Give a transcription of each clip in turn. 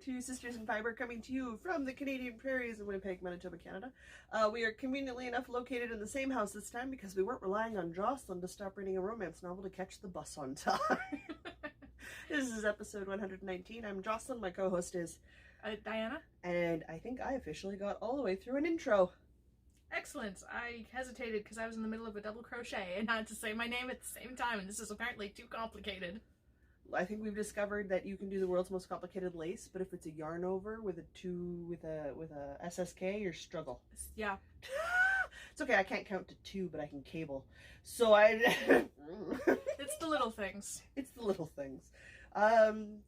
two sisters in fiber coming to you from the Canadian prairies of Winnipeg, Manitoba, Canada. We are conveniently enough located in the same house this time because we weren't relying on Jocelyn to stop reading a romance novel to catch the bus on time. This is episode 119. I'm Jocelyn. My co-host is Diana. And I think I officially got all the way through an intro. Excellent. I hesitated because I was in the middle of a double crochet and had to say my name at the same time, and this is apparently too complicated. I think we've discovered that you can do the world's most complicated lace, but if it's a yarn over with a SSK, you're struggle. Yeah. It's okay, I can't count to 2, but I can cable. So It's the little things. It's the little things. Do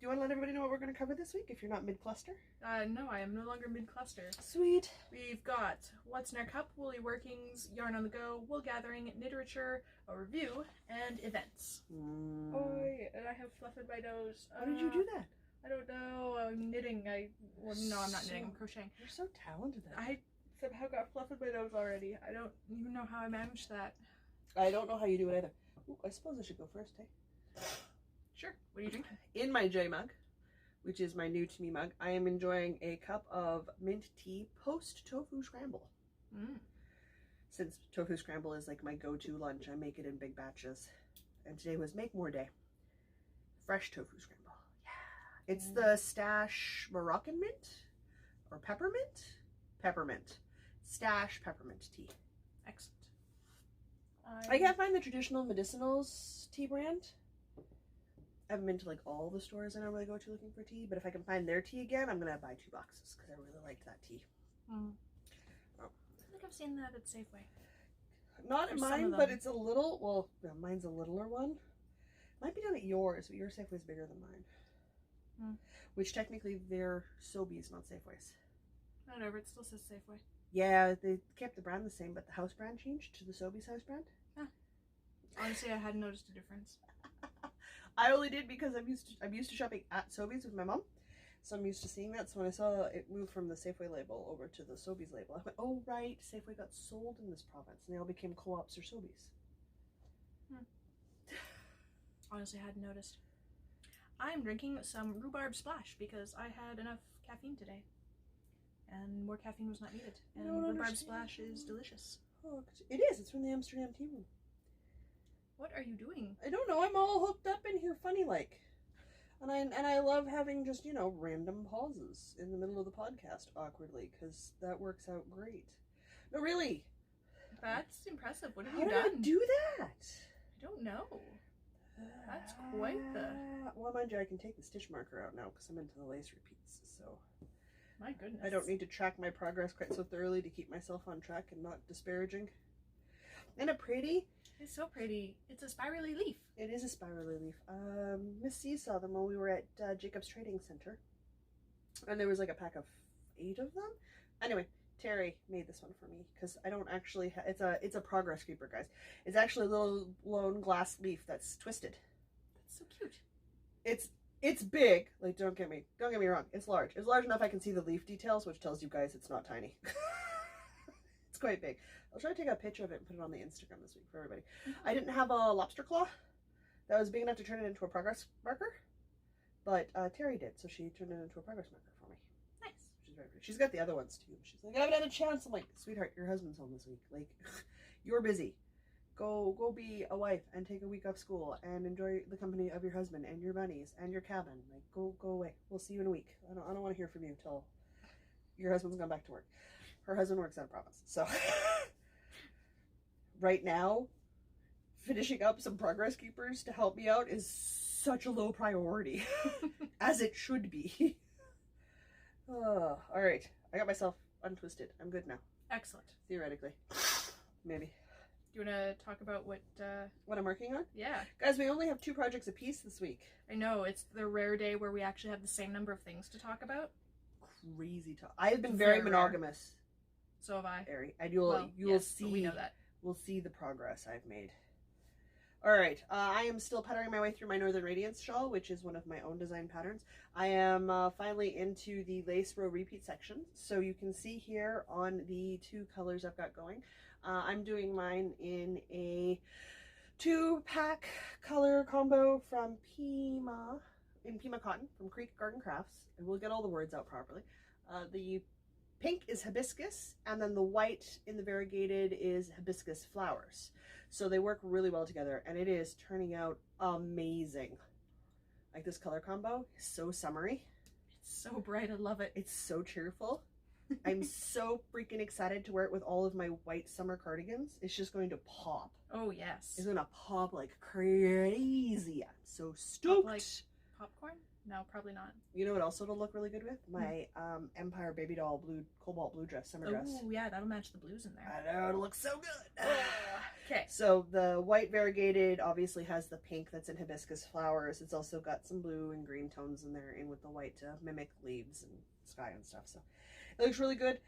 you want to let everybody know what we're going to cover this week if you're not mid-cluster? No, I am no longer mid-cluster. Sweet. We've got What's in Our Cup, Woolly Workings, Yarn on the Go, Wool Gathering, Kniterature, a review, and events. Oh, and I have fluffed my nose. How did you do that? I don't know. I'm knitting. No, I'm not knitting. I'm crocheting. You're so talented at it. I somehow got fluff in my nose already. I don't even know how I managed that. I don't know how you do it either. Ooh, I suppose I should go first, hey? Sure. What are you drinking? In my J mug, which is my new to me mug, I am enjoying a cup of mint tea post tofu scramble. Since tofu scramble is like my go-to lunch, I make it in big batches. And today was make more day. Fresh tofu scramble. Yeah. It's the Stash Moroccan mint or peppermint? Peppermint. Stash peppermint tea. Excellent. I can't find the traditional medicinals tea brand. I haven't been to like all the stores I normally go to looking for tea, but if I can find their tea again, I'm gonna buy 2 boxes because I really liked that tea. Oh. I think I've seen that at Safeway. Not at mine, but it's a little, well, mine's a littler one. Might be down at yours, but your Safeway's bigger than mine. Which technically they're Sobeys, not Safeways. Whatever, it still says Safeway. Yeah, they kept the brand the same, but the house brand changed to the Sobeys house brand. Huh. Honestly, I hadn't noticed a difference. I only did because I'm used to shopping at Sobeys with my mom, so I'm used to seeing that. So when I saw it move from the Safeway label over to the Sobeys label, I went, "Oh right, Safeway got sold in this province, and they all became co-ops or Sobeys." Honestly, I hadn't noticed. I'm drinking some rhubarb splash because I had enough caffeine today, and more caffeine was not needed. And rhubarb splash is delicious. Oh, it is. It's from the Amsterdam Tea Room. What are you doing? I don't know. I'm all hooked up in here, funny like, and I love having just random pauses in the middle of the podcast awkwardly because that works out great. No, really. That's impressive. What have How you did done? I do that? I don't know. That's quite the. Well, mind you, I can take the stitch marker out now because I'm into the lace repeats. So My goodness. I don't need to track my progress quite so thoroughly to keep myself on track and not disparaging. Isn't it pretty? It's so pretty. It's a spirally leaf. It is a spirally leaf. Miss C saw them when we were at Jacob's Trading Center. And there was like a pack of 8 of them. Anyway, Terry made this one for me because I don't actually it's a progress creeper, guys. It's actually a little blown glass leaf that's twisted. That's so cute. It's big. Like don't get me wrong. It's large. It's large enough I can see the leaf details, which tells you guys it's not tiny. It's quite big. I'll try to take a picture of it and put it on the Instagram this week for everybody. I didn't have a lobster claw that was big enough to turn it into a progress marker, but Terry did, so she turned it into a progress marker for me. Nice. Which is very pretty. She's got the other ones too. She's like, I haven't had a chance. I'm like, sweetheart, your husband's home this week. Like, you're busy. Go be a wife and take a week off school and enjoy the company of your husband and your bunnies and your cabin. Like, go away. We'll see you in a week. I don't want to hear from you until your husband's gone back to work. Her husband works out of province, so right now, finishing up some progress keepers to help me out is such a low priority, as it should be. All right, I got myself untwisted. I'm good now. Excellent. Theoretically, maybe. Do you want to talk about what I'm working on? Yeah. Guys, we only have 2 projects apiece this week. I know, it's the rare day where we actually have the same number of things to talk about. Crazy talk. I have been very monogamous. Rare. So have I. Ari, and you'll see. We know that. We'll see the progress I've made. All right, I am still patterning my way through my Northern Radiance shawl, which is one of my own design patterns. I am finally into the lace row repeat section. So you can see here on the 2 colors I've got going. I'm doing mine in a 2-pack color combo from Pima in Pima Cotton from Creek Garden Crafts, and we'll get all the words out properly. The pink is hibiscus, and then the white in the variegated is hibiscus flowers. So they work really well together, and it is turning out amazing. Like this color combo is so summery. It's so bright, I love it. It's so cheerful. I'm so freaking excited to wear it with all of my white summer cardigans. It's just going to pop. Oh, yes. It's going to pop like crazy. I'm so stoked. Pop like popcorn? No, probably not. You know what else it'll look really good with? My Empire Baby Doll blue, cobalt blue dress, summer dress. Oh, yeah, that'll match the blues in there. I know, it'll look so good. Okay. So the white variegated obviously has the pink that's in hibiscus flowers. It's also got some blue and green tones in there, in with the white to mimic leaves and sky and stuff. So it looks really good.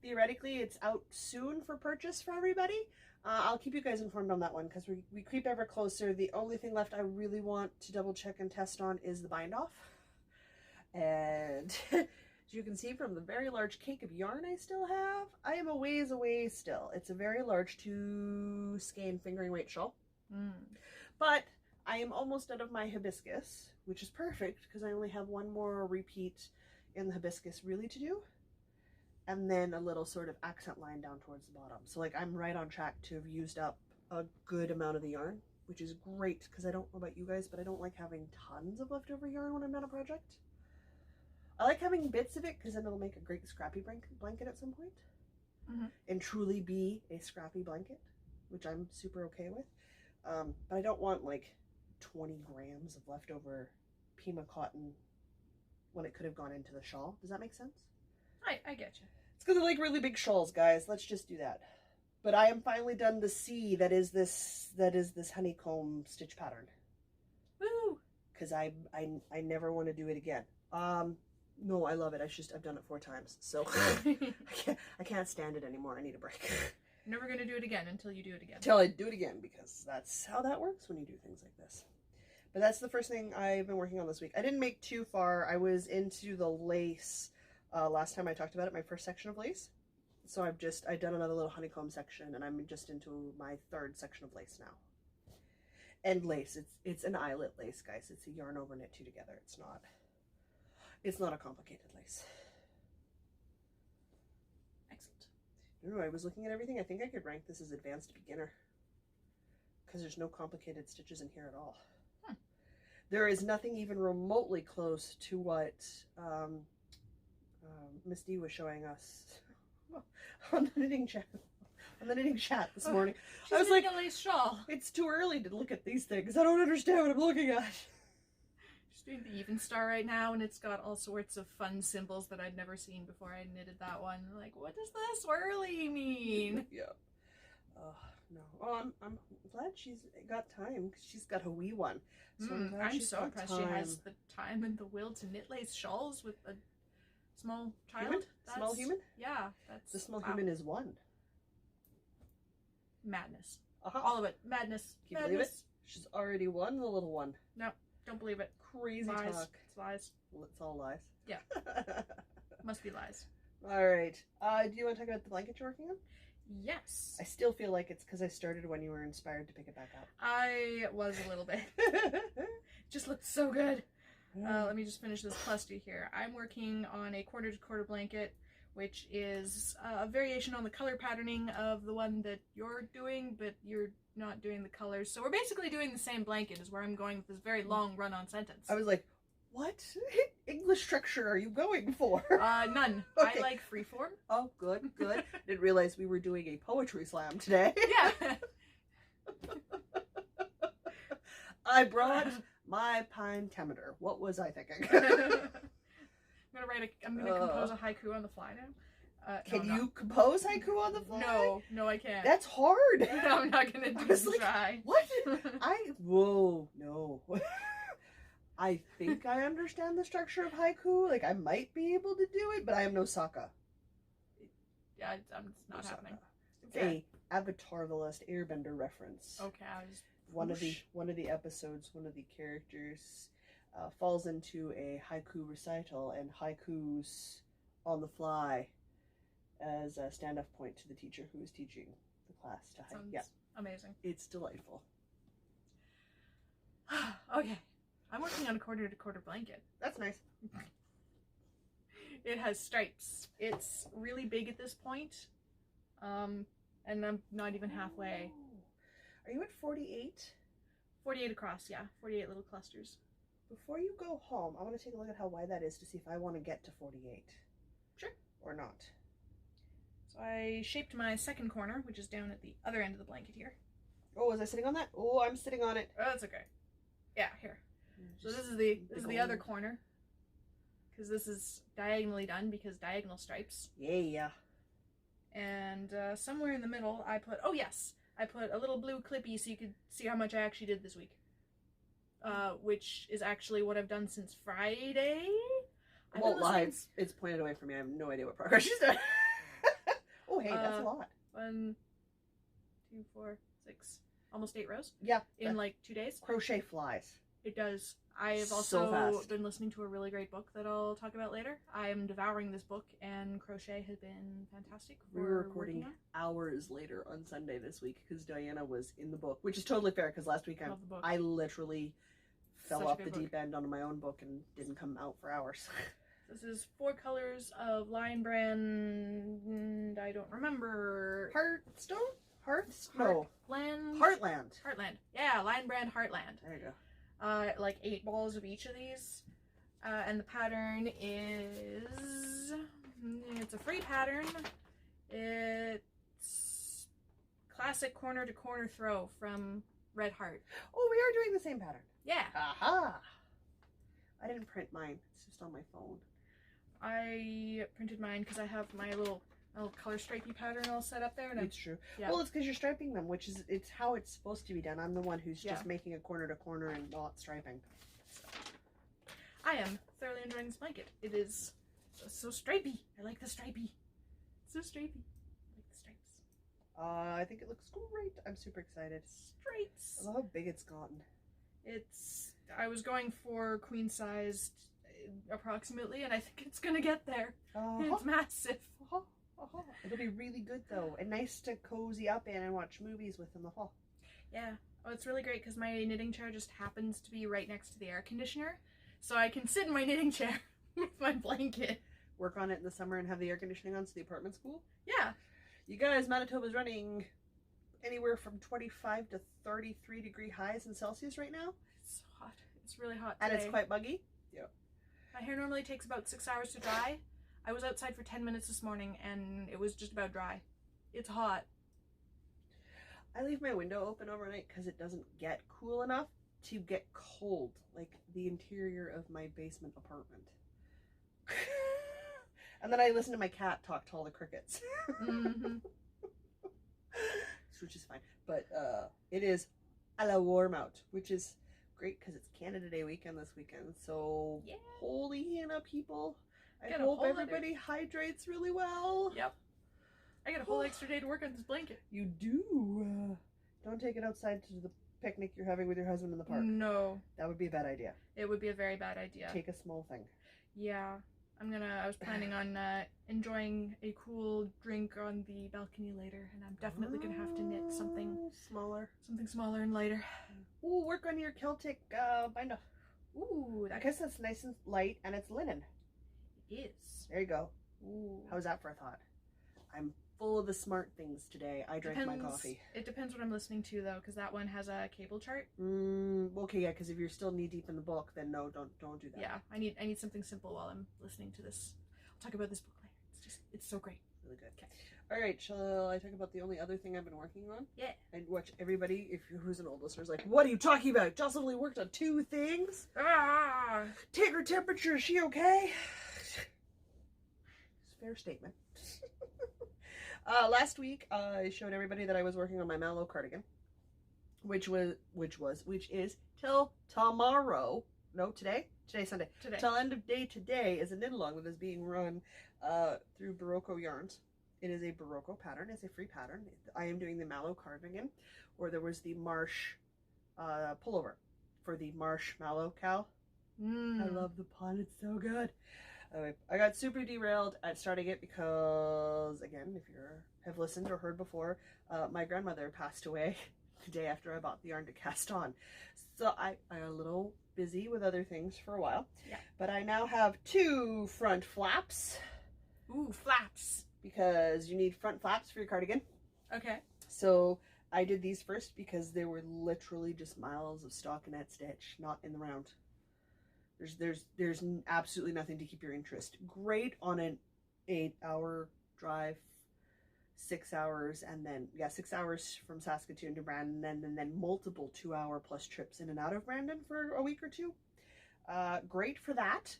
Theoretically, it's out soon for purchase for everybody. I'll keep you guys informed on that one because we creep ever closer. The only thing left I really want to double check and test on is the bind off. And as you can see from the very large cake of yarn I still have, I am a ways away still. It's a very large 2 skein fingering weight shawl. But I am almost out of my hibiscus, which is perfect because I only have one more repeat in the hibiscus really to do, and then a little sort of accent line down towards the bottom. So like I'm right on track to have used up a good amount of the yarn, which is great because I don't know about you guys, but I don't like having tons of leftover yarn when I'm on a project. I like having bits of it because then it'll make a great scrappy blanket at some point, and truly be a scrappy blanket, which I'm super okay with. But I don't want like 20 grams of leftover Pima cotton when it could have gone into the shawl. Does that make sense? I get you. It's because I like really big shawls, guys. Let's just do that. But I am finally done the C that is this honeycomb stitch pattern. Woo! Because I never want to do it again. No, I love it. I've done it 4 times. So I can't stand it anymore. I need a break. Never gonna do it again until you do it again. Until I do it again, because that's how that works when you do things like this. But that's the first thing I've been working on this week. I didn't make too far. I was into the lace last time I talked about it, my first section of lace. So I've done another little honeycomb section, and I'm just into my 3rd section of lace now. And lace, it's an eyelet lace, guys. It's a yarn over knit 2 together. It's not a complicated lace. Excellent. I don't know, I was looking at everything. I think I could rank this as advanced beginner because there's no complicated stitches in here at all. There is nothing even remotely close to what Miss D was showing us on the knitting chat this morning. I was like, a lace shawl. It's too early to look at these things. I don't understand what I'm looking at. She's doing the even star right now, and it's got all sorts of fun symbols that I'd never seen before I knitted that one. Like, what does the swirly mean? Yeah. No. Oh, I'm glad she's got time because she's got a wee one. So I'm so impressed she has the time and the will to knit lace shawls with a small child. Small human? Yeah, that's the small human is 1. Madness. All of it. Madness. Can you believe it? She's already 1, the little one. No, don't believe it. Crazy lies. talk. It's lies. Well, it's all lies. Yeah. Must be lies. All right. Do you want to talk about the blanket you're working on? Yes. I still feel like it's because I started when you were inspired to pick it back up. I was a little bit. Just looked so good. Let me just finish this cluster here. I'm working on a quarter to quarter blanket, which is a variation on the color patterning of the one that you're doing, but you're not doing the colors. So we're basically doing the same blanket is where I'm going with this very long run-on sentence. I was like, what English structure are you going for? None. Okay. I like freeform. Oh, good. Didn't realize we were doing a poetry slam today. Yeah. I brought my pentameter. What was I thinking? I'm gonna compose a haiku on the fly now. Can you compose haiku on the fly? No, I can't. That's hard. No, I'm not gonna do this. Try. What? Whoa, no. I think I understand the structure of haiku. Like, I might be able to do it, but I am no Sokka. Yeah, it's not happening. It's a Avatar: The Last Airbender reference. Okay, I was... One of the episodes, one of the characters falls into a haiku recital and haikus on the fly as a standoff point to the teacher who is teaching the class to haiku. Yeah, amazing. It's delightful. Okay. I'm working on a quarter to quarter blanket. That's nice. It has stripes. It's really big at this point. And I'm not even halfway. Are you at 48? 48 across, yeah. 48 little clusters. Before you go home, I want to take a look at how wide that is to see if I want to get to 48. Sure. Or not. So I shaped my second corner, which is down at the other end of the blanket here. Oh, was I sitting on that? Oh, I'm sitting on it. Oh, that's okay. Yeah, here. So this is the other corner. Because this is diagonally done because diagonal stripes. Yeah. And somewhere in the middle I put, oh yes, I put a little blue clippy so you could see how much I actually did this week. Which is actually what I've done since Friday. I won't lie, it's pointed away from me. I have no idea what progress she's done. Oh, hey, that's a lot. 1, 2, 4, 6, almost 8 rows. Yeah. In like 2 days. Crochet flies. It does. I've also been listening to a really great book that I'll talk about later. I am devouring this book, and crochet has been fantastic. We were recording hours later on Sunday this week because Diana was in the book, which is totally fair because last week I literally fell off the deep end on my own book and didn't come out for hours. This is 4 colors of Lion Brand. I don't remember. Hearthstone? Heartland. Heartland. Yeah, Lion Brand Heartland. There you go. Like 8 balls of each of these. And the pattern is... It's a free pattern. It's classic corner to corner throw from Red Heart. Oh, we are doing the same pattern. Yeah. Aha! I didn't print mine. It's just on my phone. I printed mine because I have my little color stripey pattern all set up there. And it's true. Yeah. Well, it's because you're striping them, which is it's how it's supposed to be done. I'm the one who's just making a corner to corner and not striping. So, I am thoroughly enjoying this blanket. It is so stripey. I like the stripey. It's so stripey. I like the stripes. I think it looks great. I'm super excited. Stripes. I love how big it's gotten. I was going for queen sized approximately, and I think it's gonna get there. It's massive. It'll be really good though, and nice to cozy up in and watch movies with in the fall. Yeah. Oh, it's really great because my knitting chair just happens to be right next to the air conditioner, so I can sit in my knitting chair with my blanket. Work on it in the summer and have the air conditioning on so the apartment's cool? Yeah. You guys, Manitoba's running anywhere from 25 to 33 degree highs in Celsius right now. It's hot. It's really hot today. And it's quite buggy. Yep. My hair normally takes about 6 hours to dry. I was outside for 10 minutes this morning and it was just about dry. It's hot. I leave my window open overnight because it doesn't get cool enough to get cold, like the interior of my basement apartment. And then I listen to my cat talk to all the crickets. Mm-hmm. Which is fine. But it is a la warm out, which is great because it's Canada Day weekend this weekend. So yeah. Holy Hannah, people. I hope everybody hydrates really well. Yep. I got a whole extra day to work on this blanket. You do. Don't take it outside to the picnic you're having with your husband in the park. No. That would be a bad idea. It would be a very bad idea. Take a small thing. Yeah. I was planning on enjoying a cool drink on the balcony later, and I'm definitely going to have to knit something smaller. Something smaller and lighter. Ooh, work on your Celtic binder. Ooh. I guess that's nice and light, and it's linen. It is. There you go. Ooh. How's that for a thought? I'm full of the smart things today. I drank my coffee. It depends what I'm listening to, though, because that one has a cable chart. Okay, yeah, because if you're still knee deep in the book, then no, don't do that. Yeah, I need something simple while I'm listening to this. I'll talk about this book later. It's so great. Really good. Okay. All right, shall I talk about the only other thing I've been working on? Yeah. And watch everybody, who's an old listener, is like, what are you talking about? Jocelyn only worked on 2 things? Ah! Take her temperature, is she okay? It's a fair statement. Last week, I showed everybody that I was working on my Mallow cardigan, which is till tomorrow. No, today? Today's Sunday. Today. Till end of day today is a knit along that is being run through Barocco Yarns. It is a Barocco pattern. It's a free pattern. I am doing the Mallow cardigan, or there was the Marsh pullover for the Marsh Mallow Cal. I love the pun. It's so good. Anyway, I got super derailed at starting it because, again, if you have listened or heard before, my grandmother passed away the day after I bought the yarn to cast on. So I got a little busy with other things for a while. Yeah. But I now have 2 front flaps. Ooh, flaps. Because you need front flaps for your cardigan. Okay. So I did these first because they were literally just miles of stockinette stitch, not in the round. There's absolutely nothing to keep your interest. Great on an 8-hour drive, 6 hours, and then 6 hours from Saskatoon to Brandon, and then multiple 2-hour plus trips in and out of Brandon for a week or 2. Great for that.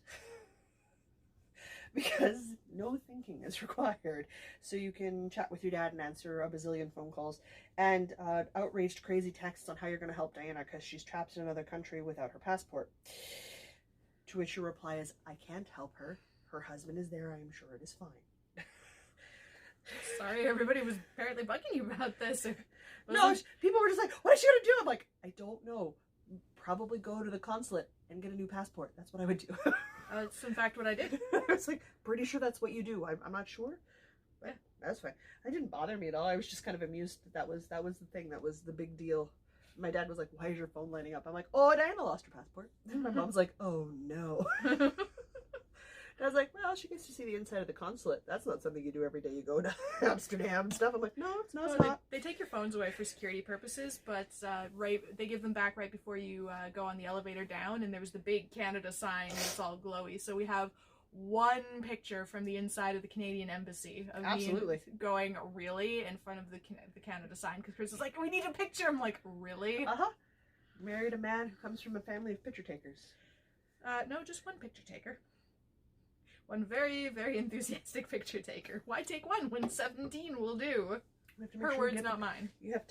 Because no thinking is required. So you can chat with your dad and answer a bazillion phone calls and outraged crazy texts on how you're going to help Diana because she's trapped in another country without her passport. To which your reply is, I can't help her. Her husband is there. I am sure it is fine. Sorry, everybody was apparently bugging you about this. No, people were just like, what is she going to do? I'm like, I don't know. Probably go to the consulate and get a new passport. That's what I would do. That's in fact what I did. I was like, pretty sure that's what you do. I'm not sure. But that's fine. It didn't bother me at all. I was just kind of amused that was the thing. That was the big deal. My dad was like, why is your phone lighting up? I'm like, oh, Diana lost her passport. And my mom's like, oh no. And I was like, well, she gets to see the inside of the consulate. That's not something you do every day. You go to Amsterdam and stuff. I'm like, no, it's not. They take your phones away for security purposes, but they give them back right before you go on the elevator down, and there was the big Canada sign that's all glowy. So we have one picture from the inside of the Canadian Embassy of Absolutely. me going, really, in front of the Canada sign, because Chris is like, we need a picture. I'm like, really? Married a man who comes from a family of picture takers. No, just one picture taker. One very, very enthusiastic picture taker. Why take one when 17 will do? Her words, not mine. You have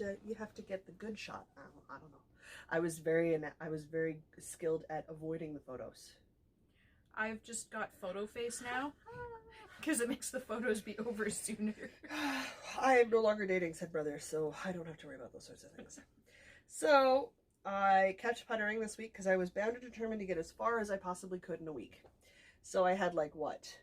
to get the good shot. I don't know. I was very skilled at avoiding the photos. I've just got photo face now because it makes the photos be over sooner. I am no longer dating said brother, so I don't have to worry about those sorts of things. So I kept puttering this week because I was bound and determined to get as far as I possibly could in a week. So I had like, what,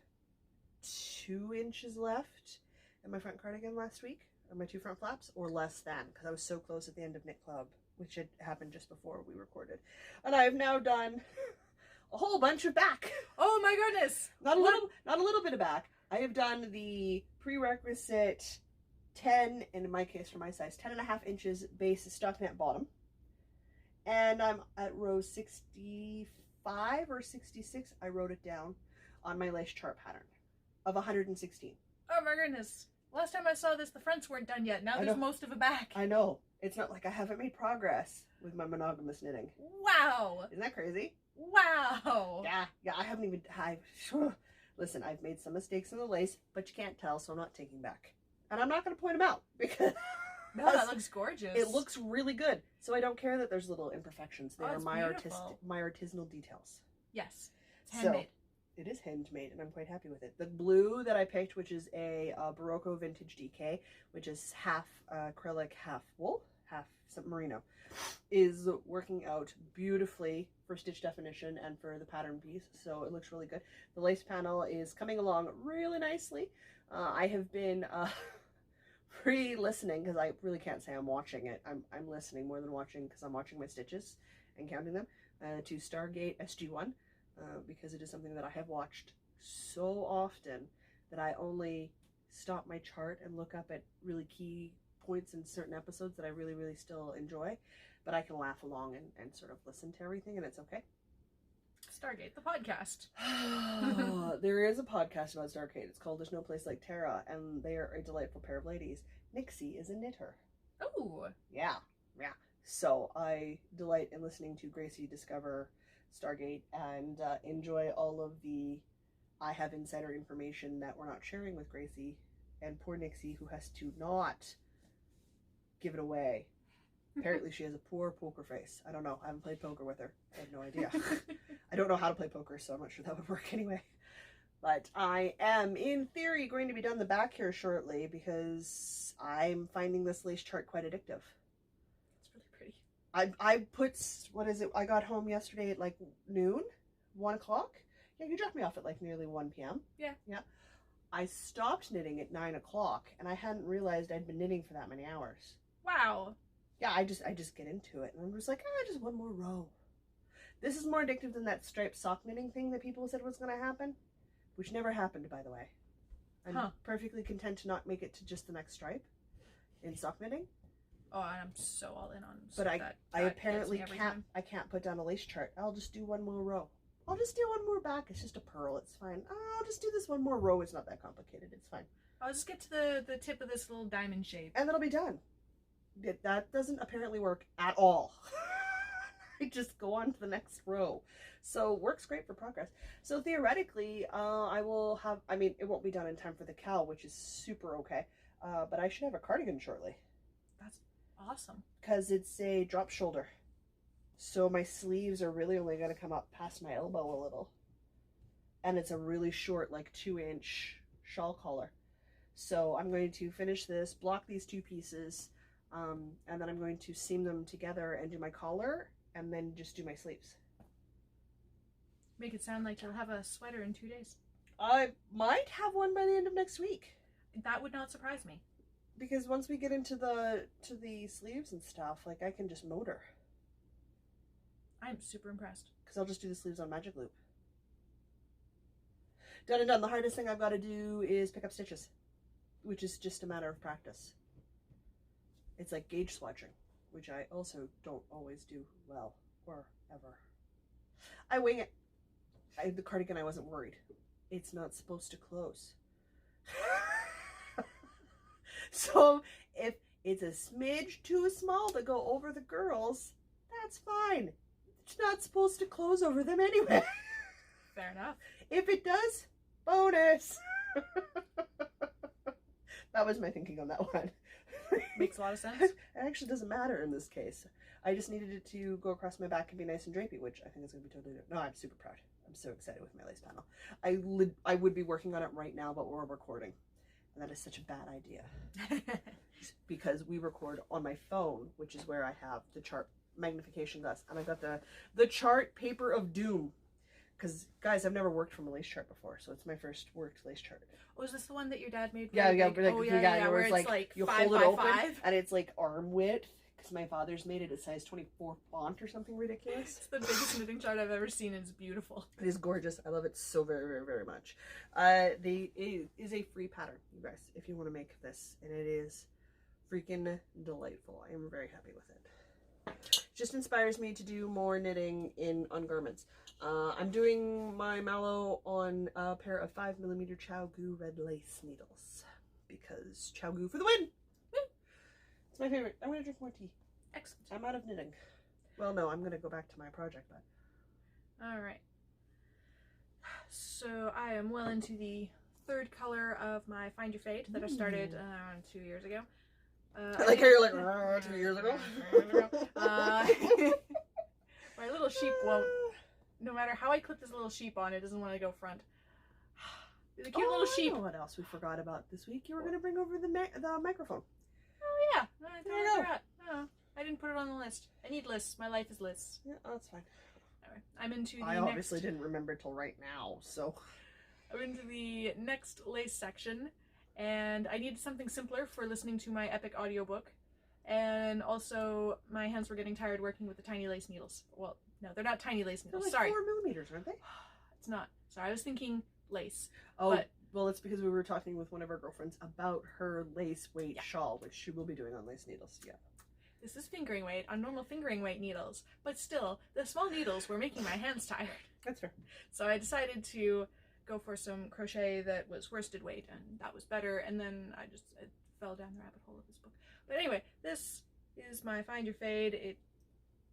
2 inches left in my front cardigan last week, or my 2 front flaps, or less than, because I was so close at the end of knit club, which had happened just before we recorded. And I have now done a whole bunch of back. Oh my goodness! Not a little bit of back. I have done the prerequisite 10, and in my case for my size, 10.5 inches base stockinette bottom. And I'm at row 65 or 66, I wrote it down on my lace chart pattern of 116. Oh my goodness. Last time I saw this, the fronts weren't done yet. Now there's most of a back. I know. It's not like I haven't made progress with my monogamous knitting. Wow. Isn't that crazy? Wow. Yeah, I haven't even, listen, I've made some mistakes in the lace, but you can't tell, so I'm not taking back. And I'm not going to point them out because no, that looks gorgeous. It looks really good. So I don't care that there's little imperfections. They are my beautiful. my artisanal details. Yes. It's handmade. So, it is handmade, and I'm quite happy with it. The blue that I picked, which is a Barocco Vintage DK, which is half acrylic, half wool, half merino, is working out beautifully for stitch definition and for the pattern piece. So it looks really good. The lace panel is coming along really nicely. I have been pre-listening because I really can't say I'm watching it. I'm listening more than watching because I'm watching my stitches and counting them to Stargate SG1 because it is something that I have watched so often that I only stop my chart and look up at really key points in certain episodes that I really, really still enjoy, but I can laugh along and sort of listen to everything, and it's okay. Stargate, the podcast. There is a podcast about Stargate. It's called There's No Place Like Terra, and they are a delightful pair of ladies. Nixie is a knitter. Oh. Yeah. So I delight in listening to Gracie discover Stargate and enjoy all of the I have insider information that we're not sharing with Gracie and poor Nixie, who has to not give it away. Apparently she has a poor poker face. I don't know. I haven't played poker with her. I have no idea. I don't know how to play poker, so I'm not sure that would work anyway. But I am, in theory, going to be done the back here shortly because I'm finding this lace chart quite addictive. It's really pretty. I put, what is it? I got home yesterday at like noon, 1 o'clock. Yeah, you dropped me off at like nearly 1 p.m. Yeah. I stopped knitting at 9 o'clock and I hadn't realized I'd been knitting for that many hours. Wow. Yeah. yeah, I just get into it, and I'm just like, just one more row. This is more addictive than that striped sock knitting thing that people said was going to happen, which never happened, by the way. I'm perfectly content to not make it to just the next stripe in sock knitting. Oh, I'm so all in on. But I apparently can't put down a lace chart. I'll just do one more row. I'll just do one more back. It's just a purl. It's fine. I'll just do this one more row. It's not that complicated. It's fine. I'll just get to the tip of this little diamond shape. And that'll be done. That doesn't apparently work at all. I just go on to the next row. So works great for progress. So theoretically, I will have, I mean, it won't be done in time for the KAL, which is super okay. But I should have a cardigan shortly. That's awesome. Because it's a drop shoulder. So my sleeves are really only going to come up past my elbow a little. And it's a really short, like 2-inch shawl collar. So I'm going to finish this, block these two pieces, and then I'm going to seam them together and do my collar, and then just do my sleeves. Make it sound like you'll have a sweater in 2 days. I might have one by the end of next week. That would not surprise me. Because once we get into the sleeves and stuff, like I can just motor. I'm super impressed. Because I'll just do the sleeves on magic loop. Done and done. The hardest thing I've got to do is pick up stitches, which is just a matter of practice. It's like gauge swatching, which I also don't always do well, or ever. I wing it. The cardigan, I wasn't worried. It's not supposed to close. So if it's a smidge too small to go over the girls, that's fine. It's not supposed to close over them anyway. Fair enough. If it does, bonus. That was my thinking on that one. Makes a lot of sense. It actually doesn't matter in this case. I just needed it to go across my back and be nice and drapey, which I think is going to be totally different. No, I'm super proud. I'm so excited with my lace panel. I would be working on it right now, but we're recording. And that is such a bad idea. Because we record on my phone, which is where I have the chart magnification glass. And I got the chart paper of doom. Because, guys, I've never worked from a lace chart before, so it's my first worked lace chart. Oh, is this the one that your dad made? Yeah, yeah, where it's like you 5 hold by it open, 5. and it's like arm width, because my father's made it a size 24 font or something ridiculous. It's the biggest knitting chart I've ever seen, and it's beautiful. It is gorgeous. I love it so very, very, very much. It is a free pattern, you guys, if you want to make this, and it is freaking delightful. I am very happy with it. It just inspires me to do more knitting on garments. I'm doing my mallow on a pair of 5mm ChowGoo red lace needles because ChowGoo for the win! Woo! It's my favorite. I'm going to drink more tea. Excellent. I'm out of knitting. Well, no, I'm going to go back to my project, but... Alright. So I am well into the third color of my Find Your Fate that I started around 2 years ago. I like how you're like, 2 years ago? My little sheep won't... No matter how I clip this little sheep on, it doesn't want to go front. The cute little sheep. I know what else we forgot about this week. You were going to bring over the microphone. Oh, yeah. I forgot. Oh, I didn't put it on the list. I need lists. My life is lists. Yeah, that's fine. Anyway, I'm into the I obviously didn't remember till right now, so... I'm into the next lace section, and I needed something simpler for listening to my epic audiobook. And also, my hands were getting tired working with the tiny lace needles. Well, no, they're not tiny lace needles. They're like 4mm, aren't they? It's not. Sorry, I was thinking lace. Oh, well, it's because we were talking with one of our girlfriends about her lace weight shawl, which she will be doing on lace needles. Yeah. This is fingering weight on normal fingering weight needles, but still, the small needles were making my hands tired. That's fair. So I decided to go for some crochet that was worsted weight, and that was better. And then I fell down the rabbit hole of this book. But anyway, this is my Find Your Fade.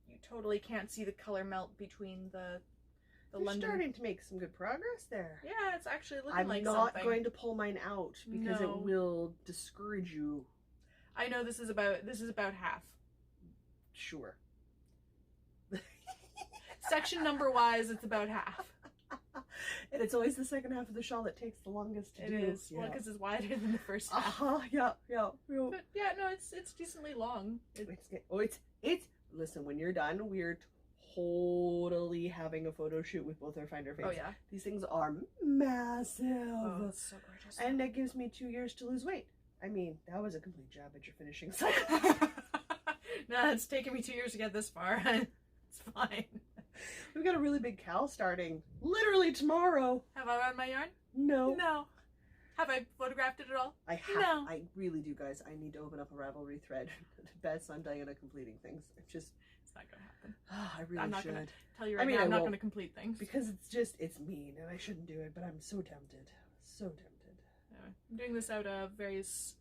You totally can't see the color melt between the London. You're starting to make some good progress there. Yeah, it's actually looking like something. something. I'm not going to pull mine out because it will discourage you. I know this is about half. Sure. Section number wise, it's about half. And it's always the second half of the shawl that takes the longest to do. It is. Yeah. Well, because it's wider than the first half. Yeah. But yeah, no, it's decently long. It's listen, when you're done, we're totally having a photo shoot with both our Find Our Fates. Oh yeah. These things are massive. Oh, it's so gorgeous. And that gives me 2 years to lose weight. I mean, that was a complete jab at your finishing cycle. No, it's taken me 2 years to get this far. It's fine. We've got a really big KAL starting literally tomorrow. Have I run my yarn? No. No. Have I photographed it at all? I have. No. I really do, guys. I need to open up a Ravelry thread. Best on Diana completing things. It's not gonna happen. I really I'm not should. gonna tell you right now. I'm not gonna complete things because it's mean and I shouldn't do it. But I'm so tempted. So tempted. Yeah, I'm doing this out of various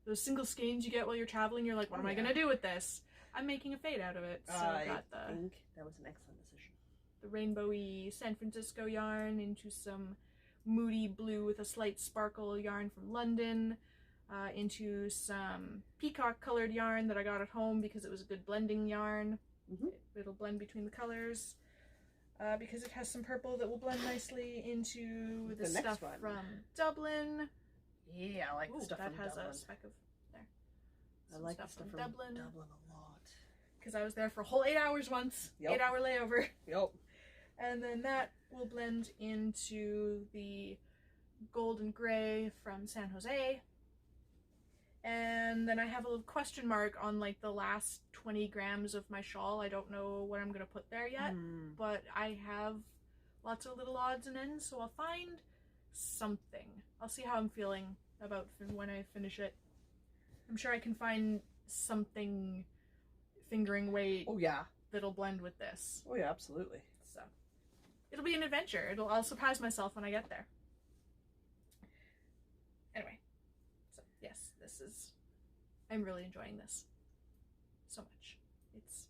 those single skeins you get while you're traveling. You're like, what am I gonna do with this? I'm making a fade out of it. So I think that was an excellent decision. The rainbowy San Francisco yarn into some moody blue with a slight sparkle yarn from London, into some peacock colored yarn that I got at home because it was a good blending yarn. It'll blend between the colors because it has some purple that will blend nicely into the stuff from Dublin. Yeah, I like the stuff from Dublin. That has a speck of there. I like the stuff from Dublin a lot. Because I was there for a whole 8 hours once. Yep. 8-hour layover. Yep. And then that will blend into the gold and gray from San Jose. And then I have a little question mark on like the last 20 grams of my shawl. I don't know what I'm going to put there yet, but I have lots of little odds and ends, so I'll find something. I'll see how I'm feeling about when I finish it. I'm sure I can find something fingering weight. Oh yeah. That'll blend with this. Oh yeah, absolutely. So it'll be an adventure. I'll surprise myself when I get there. Anyway, so yes, I'm really enjoying this so much. It's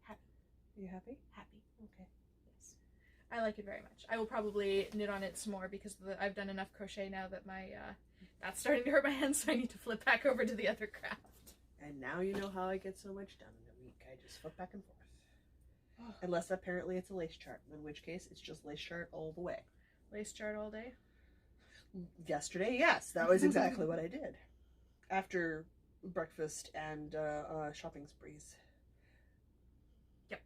happy. You happy? Happy. Okay. Yes, I like it very much. I will probably knit on it some more because I've done enough crochet now that my that's starting to hurt my hands, so I need to flip back over to the other craft. And now you know how I get so much done in a week. I just flip back and forth. Unless apparently it's a lace chart, in which case it's just lace chart all the way. Lace chart all day? Yesterday, yes. That was exactly what I did. After breakfast and shopping sprees. Yep.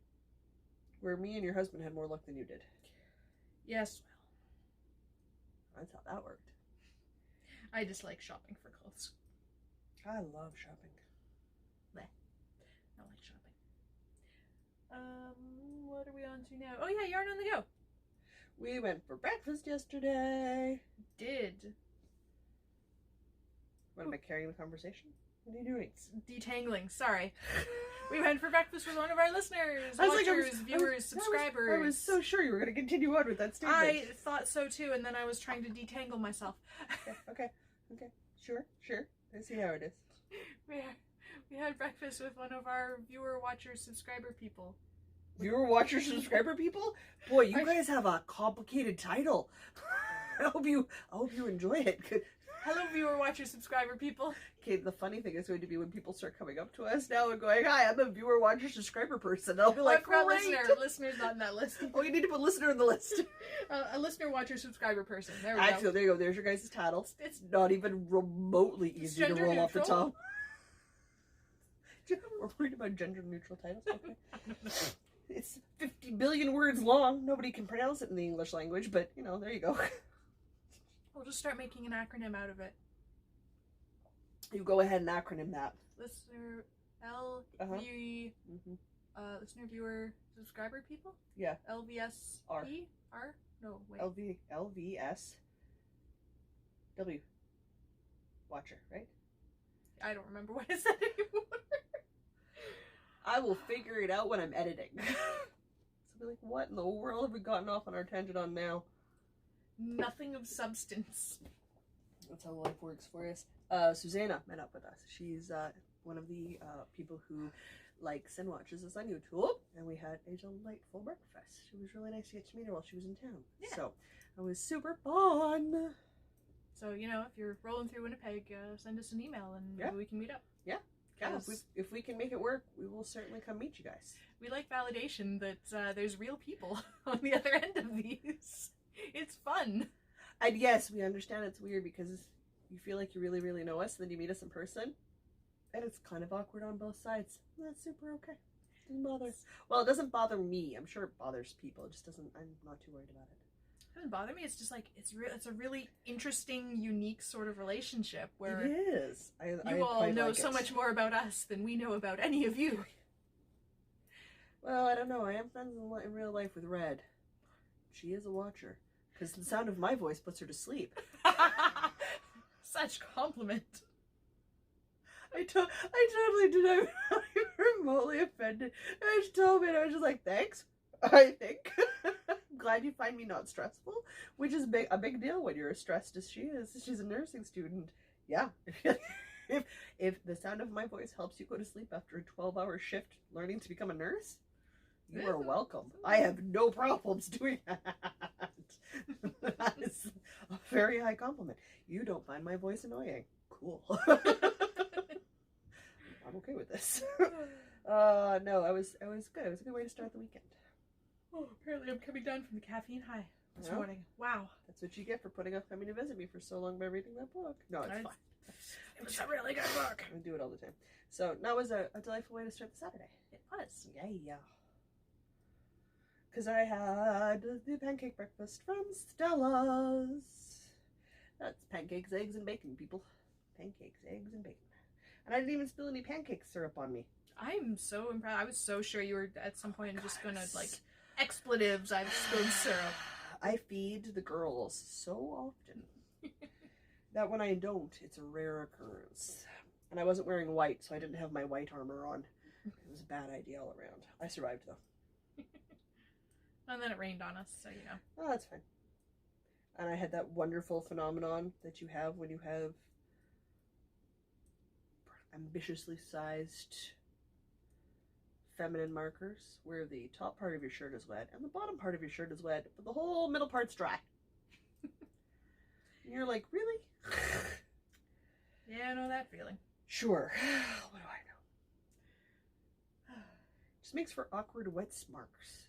Where me and your husband had more luck than you did. Yes. That's how that worked. I dislike shopping for clothes. I love shopping. Bleh. I like shopping. What are we on to now? Oh yeah, yarn on the go. We went for breakfast yesterday. Did. What, am I carrying the conversation? What are you doing? Detangling, sorry. We went for breakfast with one of our listeners, watchers, viewers, subscribers. I was so sure you were going to continue on with that statement. I thought so too, and then I was trying to detangle myself. Okay. Sure. I see how it is. We had breakfast with one of our viewer, watcher, subscriber people. Viewer, watcher, subscriber people? Boy, you guys have a complicated title. I hope you enjoy it. Hello, viewer, watcher, subscriber people. Okay, the funny thing is going to be when people start coming up to us now and going, "Hi, I'm a viewer, watcher, subscriber person." I'll be like, "Great." Listener's not in that list. Oh, you need to put listener in the list. A listener, watcher, subscriber person. There we go. Actually, there you go. There's your guys' title. It's not even remotely easy to roll off the tongue. We're worried about gender neutral titles. Okay. It's 50 billion words long. Nobody can pronounce it in the English language, but you know, there you go. We'll just start making an acronym out of it. You go ahead and acronym that. Listener listener, viewer, subscriber people? Yeah. LVSP? R? No, wait. LVS W. Watcher, right? I don't remember what I said anymore. I will figure it out when I'm editing. So I'll be like, what in the world have we gotten off on our tangent on now? Nothing of substance. That's how life works for us. Susanna met up with us. She's one of the people who likes and watches us on YouTube, and we had a delightful breakfast. It was really nice to get to meet her while she was in town. Yeah. So it was super fun. So, you know, if you're rolling through Winnipeg, send us an email and maybe we can meet up. Yeah. Yeah, if we can make it work, we will certainly come meet you guys. We like validation that there's real people on the other end of these. It's fun. And yes, we understand it's weird because you feel like you really, really know us, and then you meet us in person, and it's kind of awkward on both sides. That's super okay. Doesn't bother. Well, it doesn't bother me. I'm sure it bothers people. It just doesn't. I'm not too worried about it. doesn't bother me. It's just like it's a really interesting, unique sort of relationship where it is. You all know so much more about us than we know about any of you. Well, I don't know. I am friends in real life with Red. She is a watcher. Because the sound of my voice puts her to sleep. Such compliment. I totally did. I'm remotely offended. And she told me, and I was just like, thanks, I think. I'm glad you find me not stressful, which is a big deal when you're as stressed as she is. She's a nursing student. Yeah. If the sound of my voice helps you go to sleep after a 12-hour shift learning to become a nurse, you are welcome. I have no problems doing that. That is a very high compliment. You don't find my voice annoying. Cool. I'm okay with this. No, I was good. It was a good way to start the weekend. Oh, apparently I'm coming down from the caffeine high this morning. Wow. That's what you get for putting off coming to visit me for so long by reading that book. No, it's fine. It was a really good book. I do it all the time. So that was a delightful way to start the Saturday. It was. Yeah. Because I had the pancake breakfast from Stella's. That's pancakes, eggs, and bacon, people. Pancakes, eggs, and bacon. And I didn't even spill any pancake syrup on me. I'm so impressed. I was so sure you were at some point just gonna, like, expletives, I've spilled syrup. I feed the girls so often that when I don't, it's a rare occurrence. And I wasn't wearing white, so I didn't have my white armor on. It was a bad idea all around. I survived, though. And then it rained on us, so you know. Oh, that's fine. And I had that wonderful phenomenon that you have when you have ambitiously sized feminine markers, where the top part of your shirt is wet and the bottom part of your shirt is wet, but the whole middle part's dry. And you're like, really? Yeah, I know that feeling. Sure. What do I know? Just makes for awkward wet marks.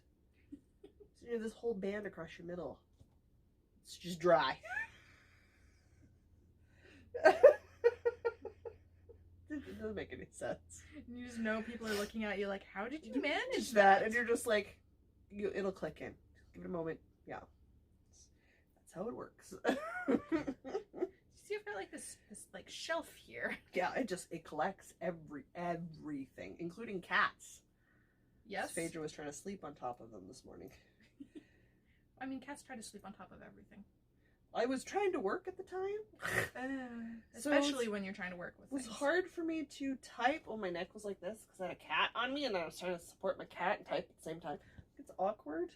So you have this whole band across your middle. It's just dry. It doesn't make any sense. And you just know people are looking at you like, how did you manage that? And you're just like, it'll click in. Give it a moment. Yeah. That's how it works. See, I've got like this like shelf here. Yeah, it collects everything, including cats. Yes. Phaedra was trying to sleep on top of them this morning. I mean, cats try to sleep on top of everything. I was trying to work at the time. Especially when you're trying to work with things. It was hard for me to type. Oh, my neck was like this because I had a cat on me and I was trying to support my cat and type at the same time. It's awkward.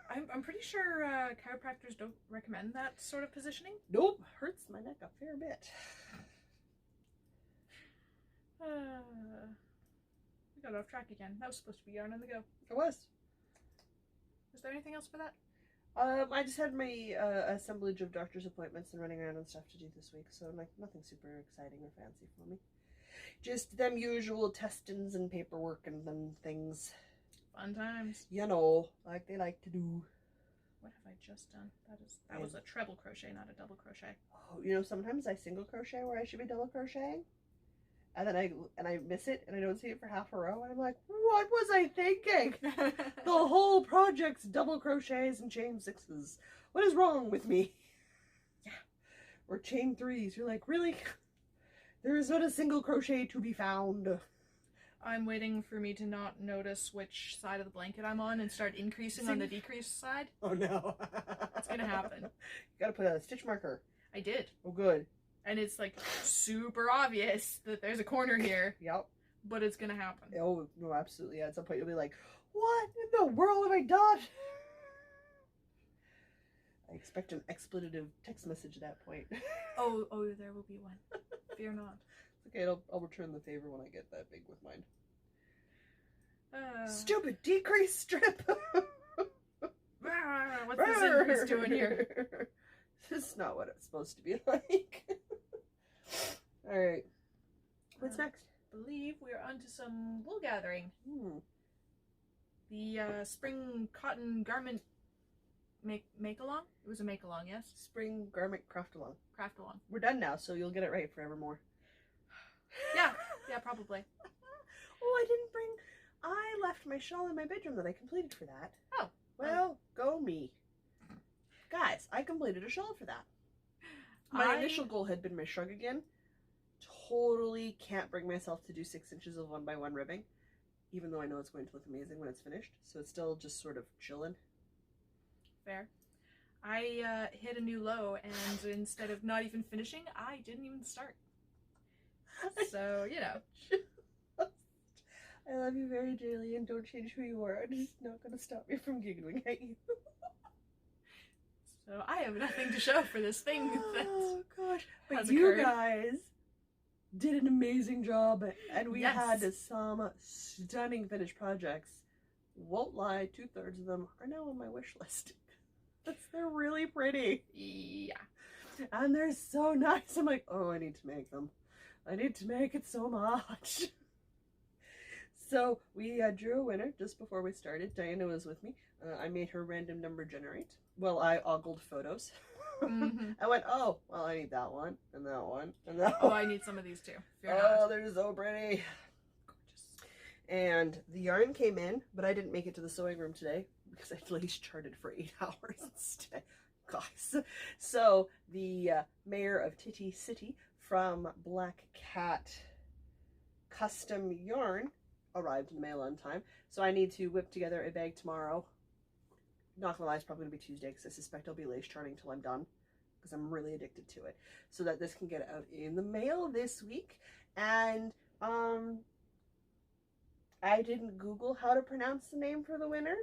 I'm pretty sure chiropractors don't recommend that sort of positioning. Nope. Hurts my neck a fair bit. We got off track again. That was supposed to be Yarn on the Go. It was. Was there anything else for that? I just had my assemblage of doctor's appointments and running around and stuff to do this week, so like nothing super exciting or fancy for me. Just them usual testings and paperwork and things. Fun times. You know, like they like to do. What have I just done? That was a treble crochet, not a double crochet. Oh, you know, sometimes I single crochet where I should be double crocheting. And then I miss it, and I don't see it for half a row, and I'm like, what was I thinking? The whole project's double crochets and chain sixes. What is wrong with me? Yeah. Or chain threes. You're like, really? There is not a single crochet to be found. I'm waiting for me to not notice which side of the blanket I'm on and start increasing on the decreased side. Oh no. It's gonna happen. You gotta put a stitch marker. I did. Oh good. And it's like super obvious that there's a corner here. Yep. But it's gonna happen. Oh, no, absolutely. At some point you'll be like, what in the world have I done? I expect an expletive text message at that point. Oh, there will be one. Fear not. Okay, I'll return the favor when I get that big with mine. Stupid decrease strip! What's this increase doing here? This is not what it's supposed to be like. Alright. What's next? I believe we're onto some wool gathering. The spring cotton garment make-along? It was a make-along, yes? Spring garment craft-along. Craft-along. We're done now, so you'll get it right forevermore. Yeah, probably. Oh, I left my shawl in my bedroom that I completed for that. Oh. Well, go me. Guys, I completed a shawl for that. My initial goal had been my shrug again. Totally can't bring myself to do 6 inches of 1x1 ribbing, even though I know it's going to look amazing when it's finished. So it's still just sort of chilling. Fair. I hit a new low, and instead of not even finishing, I didn't even start. So, you know. I love you very dearly, and don't change who you are. It's just not going to stop me from giggling at you. So I have nothing to show for this thing. Oh gosh! But you occurred. Guys did an amazing job, and we had some stunning finished projects. Won't lie, 2/3 of them are now on my wish list. They're really pretty. Yeah. And they're so nice. I'm like, oh, I need to make them. I need to make it so much. So we drew a winner just before we started. Diana was with me. I made her random number generate. Well, I ogled photos. I went, oh, well, I need that one, and that one, and that one. Oh, I need some of these too. They're so pretty. Gorgeous. And the yarn came in, but I didn't make it to the sewing room today because I lace charted for 8 hours instead. Guys. So the mayor of Titty City from Black Cat Custom Yarn arrived in the mail on time. So I need to whip together a bag tomorrow. Not gonna lie, it's probably gonna be Tuesday because I suspect I'll be lace charting till I'm done because I'm really addicted to it. So that this can get out in the mail this week. And I didn't Google how to pronounce the name for the winner,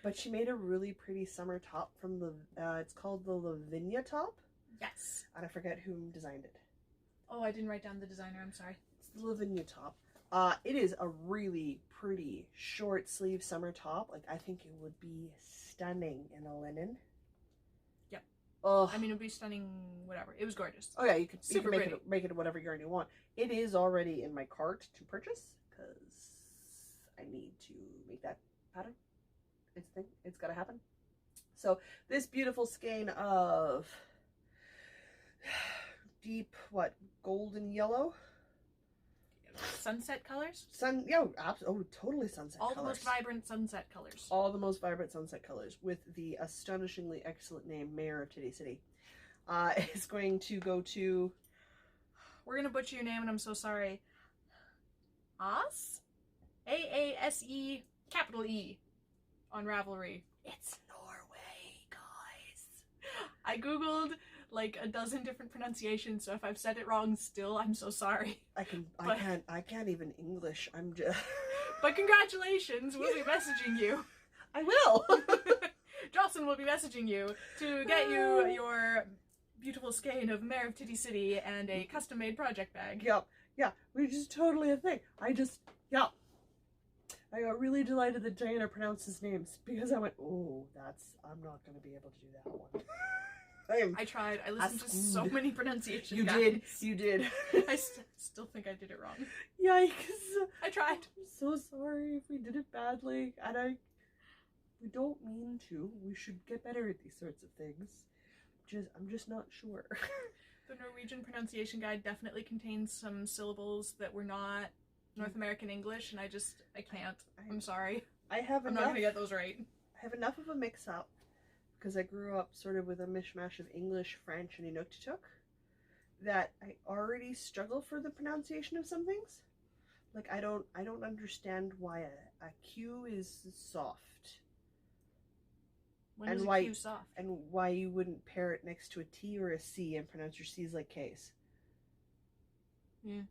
but she made a really pretty summer top from the, it's called the Lavinia top. Yes. And I forget who designed it. Oh, I didn't write down the designer, I'm sorry. It's the Lavinia top. It is a really pretty short sleeve summer top. Like, I think it would be stunning in a linen. Yep. Oh, I mean, it would be stunning, whatever. It was gorgeous. Oh yeah, you can make it whatever yarn you want. It is already in my cart to purchase because I need to make that pattern. It's a thing. It's got to happen. So this beautiful skein of deep, golden yellow? Sunset colors? Totally sunset colors. All the most vibrant sunset colors. All the most vibrant sunset colors with the astonishingly excellent name, Mayor of Titty City. Is going to go to... We're going to butcher your name and I'm so sorry. Aase? A-A-S-E, capital E, on Ravelry. It's Norway, guys. I googled like a dozen different pronunciations, so if I've said it wrong still, I'm so sorry. I can't even English. I'm just... But congratulations, we'll be messaging you. I will. Jocelyn will be messaging you to get you your beautiful skein of Mayor of Titty City and a custom-made project bag. Yep. Yeah, which is totally a thing. I got really delighted that Diana pronounced his names because I went, oh, I'm not going to be able to do that one. I tried. I listened to so many pronunciation guides. You did. I still think I did it wrong. Yikes. I tried. I'm so sorry if we did it badly. And we don't mean to. We should get better at these sorts of things. I'm just not sure. The Norwegian pronunciation guide definitely contains some syllables that were not North American English, and I can't. I'm sorry. I'm not going to get those right. I have enough of a mix-up because I grew up sort of with a mishmash of English, French, and Inuktitut that I already struggle for the pronunciation of some things. Like, I don't understand why a Q is soft. When is a Q soft? And why you wouldn't pair it next to a T or a C and pronounce your C's like K's. Yeah.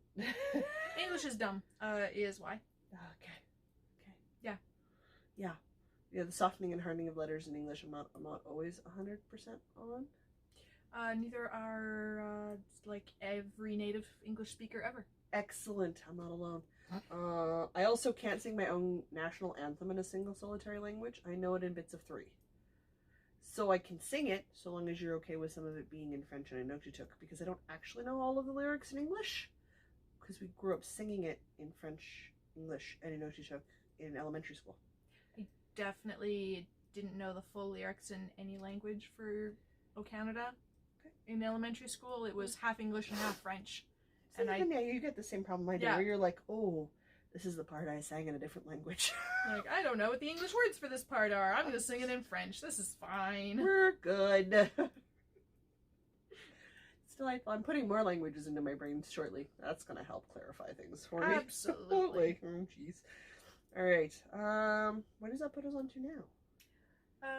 English is dumb, is why. Okay. Yeah, the softening and hardening of letters in English I'm not always 100% on. Neither are, like, every native English speaker ever. Excellent. I'm not alone. I also can't sing my own national anthem in a single solitary language. I know it in bits of 3. So I can sing it, so long as you're okay with some of it being in French and Inuktitut, because I don't actually know all of the lyrics in English, because we grew up singing it in French, English, and Inuktitut in elementary school. I definitely didn't know the full lyrics in any language for KAL-nada. Okay. In elementary school, it was half English and half French. Yeah, you get the same problem I do, where you're like, oh, This is the part I sang in a different language. Like, I don't know what the English words for this part are. I'm gonna sing it in French. This is fine. We're good. It's delightful. I'm putting more languages into my brain shortly. That's gonna help clarify things for me. Absolutely. Oh, jeez. All right. What does that put us on to now?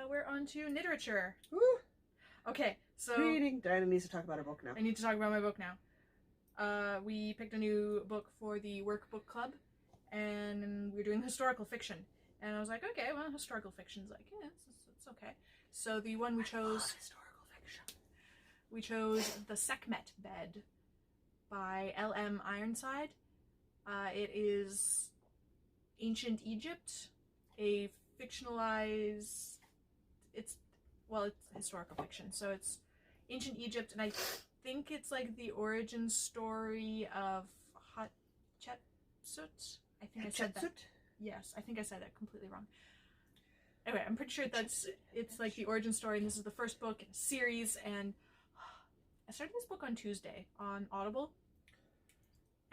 We're on to literature. Woo. Okay, so... Reading. Diana needs to talk about her book now. I need to talk about my book now. We picked a new book for the workbook club, and we're doing historical fiction. And I was like, okay, well, historical fiction's like, yeah, it's okay. So the one we chose... historical fiction. We chose The Sekhmet Bed by L.M. Ironside. It is ancient Egypt, a fictionalized... It's historical fiction, so it's ancient Egypt, and I think it's like the origin story of Hatshepsut. I think I said that. Yes, I think I said that completely wrong. Anyway, I'm pretty sure it's like the origin story, and this is the first book in a series, and I started this book on Tuesday on Audible,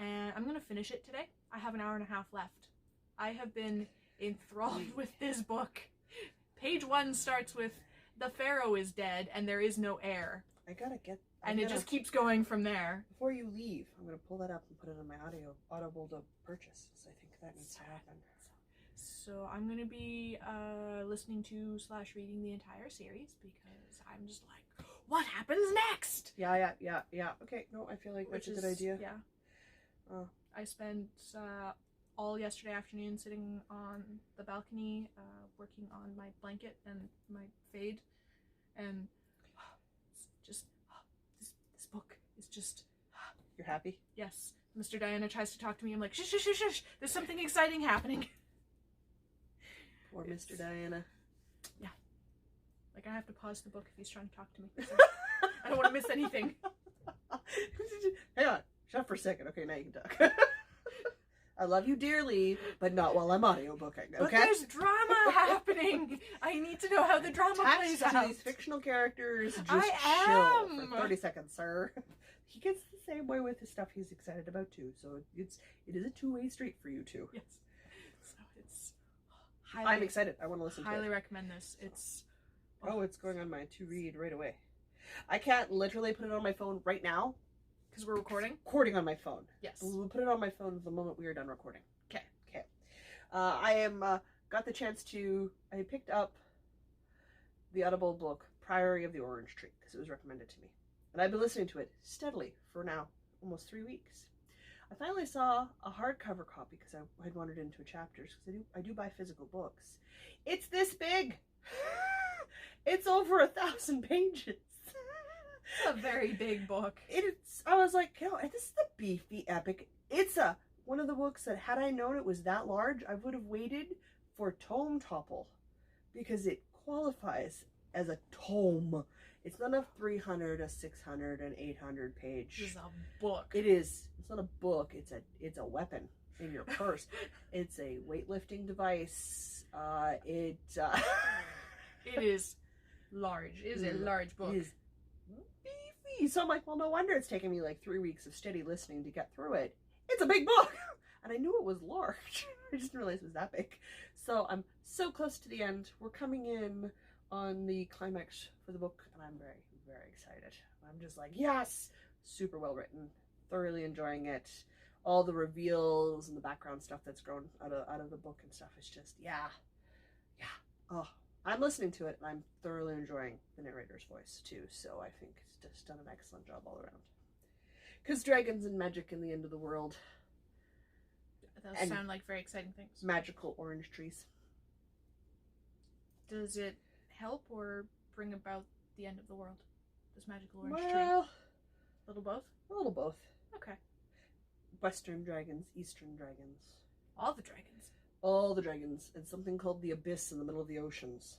and I'm gonna finish it today. I have an hour and a half left. I have been enthralled with this book. Page 1 starts with, the pharaoh is dead and there is no heir. It just keeps going from there. Before you leave, I'm going to pull that up and put it on my Audible to purchase. So I think that needs to happen. So I'm going to be listening to / reading the entire series because I'm just like, what happens next? Yeah. Okay, no, I feel like that's a good idea. Yeah. I spent all yesterday afternoon sitting on the balcony working on my blanket and my fade, and just this book is just... You're happy? Yes. Mr. Diana tries to talk to me. I'm like, shush, shush, shush, shush. There's something exciting happening. Poor Mr. Diana. Yeah. Like, I have to pause the book if he's trying to talk to me. So I don't want to miss anything. Hang on. Shut up for a second. Okay, now you can talk. I love you dearly, but not while I'm audiobooking, okay? But there's drama happening! I need to know how the drama plays out. These fictional characters, just chill for 30 seconds, sir. He gets the same way with the stuff he's excited about, too. So it is a two-way street for you, too. Yes. So it's... I'm excited. I want to listen to it. Highly recommend this. It's... Oh, it's going on my to-read right away. I can't literally put it on my phone right now. Because we're recording? Recording on my phone. Yes. We'll put it on my phone the moment we are done recording. Okay. Okay. I got the chance to... I picked up the Audible book, Priory of the Orange Tree, because it was recommended to me. And I've been listening to it steadily for now almost 3 weeks. I finally saw a hardcover copy because I had wandered into chapters, because I do buy physical books. It's this big! It's over 1,000 pages. It's a very big book. I was like, this is the beefy epic. It's one of the books that, had I known it was that large, I would have waited for Tome Topple, because it qualifies as a tome. It's not a 300, a 600, an 800 page. It's a book. It is. It's not a book. It's a weapon in your purse. It's a weightlifting device. It is large. It is a large book. It is beefy. So I'm like, well, no wonder it's taken me like 3 weeks of steady listening to get through it. It's a big book. And I knew it was large. I just didn't realize it was that big. So I'm so close to the end. We're coming in on the climax for the book, and I'm very, very excited. I'm just like, yes! Super well written. Thoroughly enjoying it. All the reveals and the background stuff that's grown out of the book and stuff is just, yeah. Oh, I'm listening to it, and I'm thoroughly enjoying the narrator's voice, too. So I think it's just done an excellent job all around. Because dragons and magic in the end of the world. Those sound like very exciting things. Magical orange trees. Does it help or bring about the end of the world? This magical orange tree? A little both? A little both. Okay. Western dragons, Eastern dragons. All the dragons. All the dragons. And something called the Abyss in the middle of the oceans.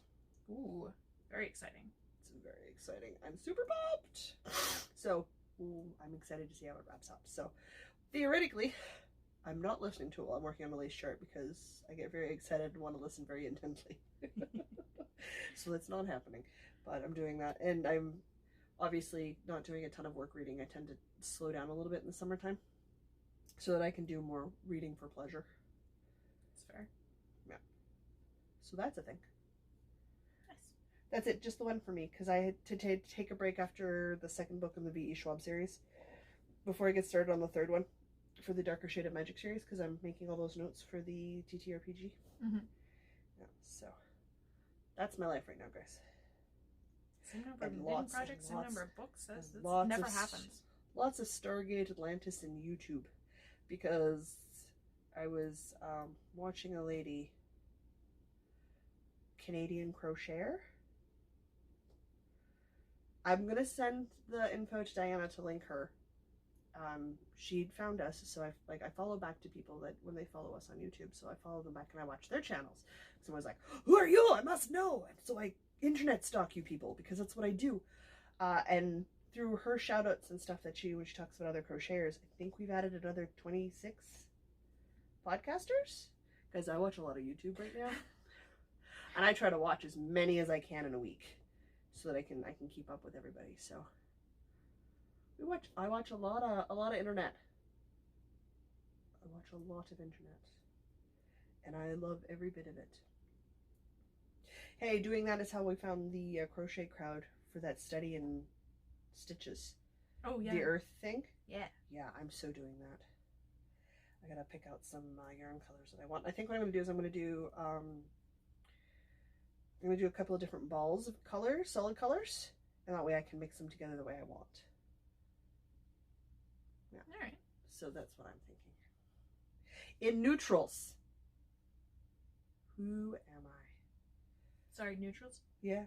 Ooh, very exciting. It's very exciting. I'm super pumped. So, I'm excited to see how it wraps up. So, theoretically, I'm not listening to it while I'm working on a lace chart because I get very excited and want to listen very intently. So that's not happening, but I'm doing that. And I'm obviously not doing a ton of work reading. I tend to slow down a little bit in the summertime so that I can do more reading for pleasure. That's fair. Yeah. So that's a thing. Nice. That's it, just the one for me, because I had to take a break after the second book in the V.E. Schwab series before I get started on the third one for the Darker Shade of Magic series, because I'm making all those notes for the TTRPG. Mm-hmm. Yeah, so that's my life right now, guys. Same number of knitting projects, same number of books. That never happens. Lots of Stargate Atlantis and YouTube, because I was watching a lady, Canadian crocheter. I'm gonna send the info to Diana to link her. She'd found us, so I follow back to people that when they follow us on YouTube, so I follow them back and I watch their channels. So I was like, "Who are you? I must know." And so I internet stalk you people, because that's what I do. And through her shout outs and stuff that when she talks about other crocheters, I think we've added another 26 podcasters, because I watch a lot of YouTube right now. And I try to watch as many as I can in a week so that I can keep up with everybody. So I watch a lot of internet. I watch a lot of internet. And I love every bit of it. Hey, doing that is how we found the crochet crowd for that study in stitches. Oh, yeah. The earth thing. Yeah. Yeah, I'm so doing that. I gotta pick out some yarn colors that I want. I think what I'm gonna do is I'm gonna do a couple of different balls of colors, solid colors, and that way I can mix them together the way I want. Yeah. All right. So that's what I'm thinking. In neutrals. Who am I? Sorry, neutrals? Yeah,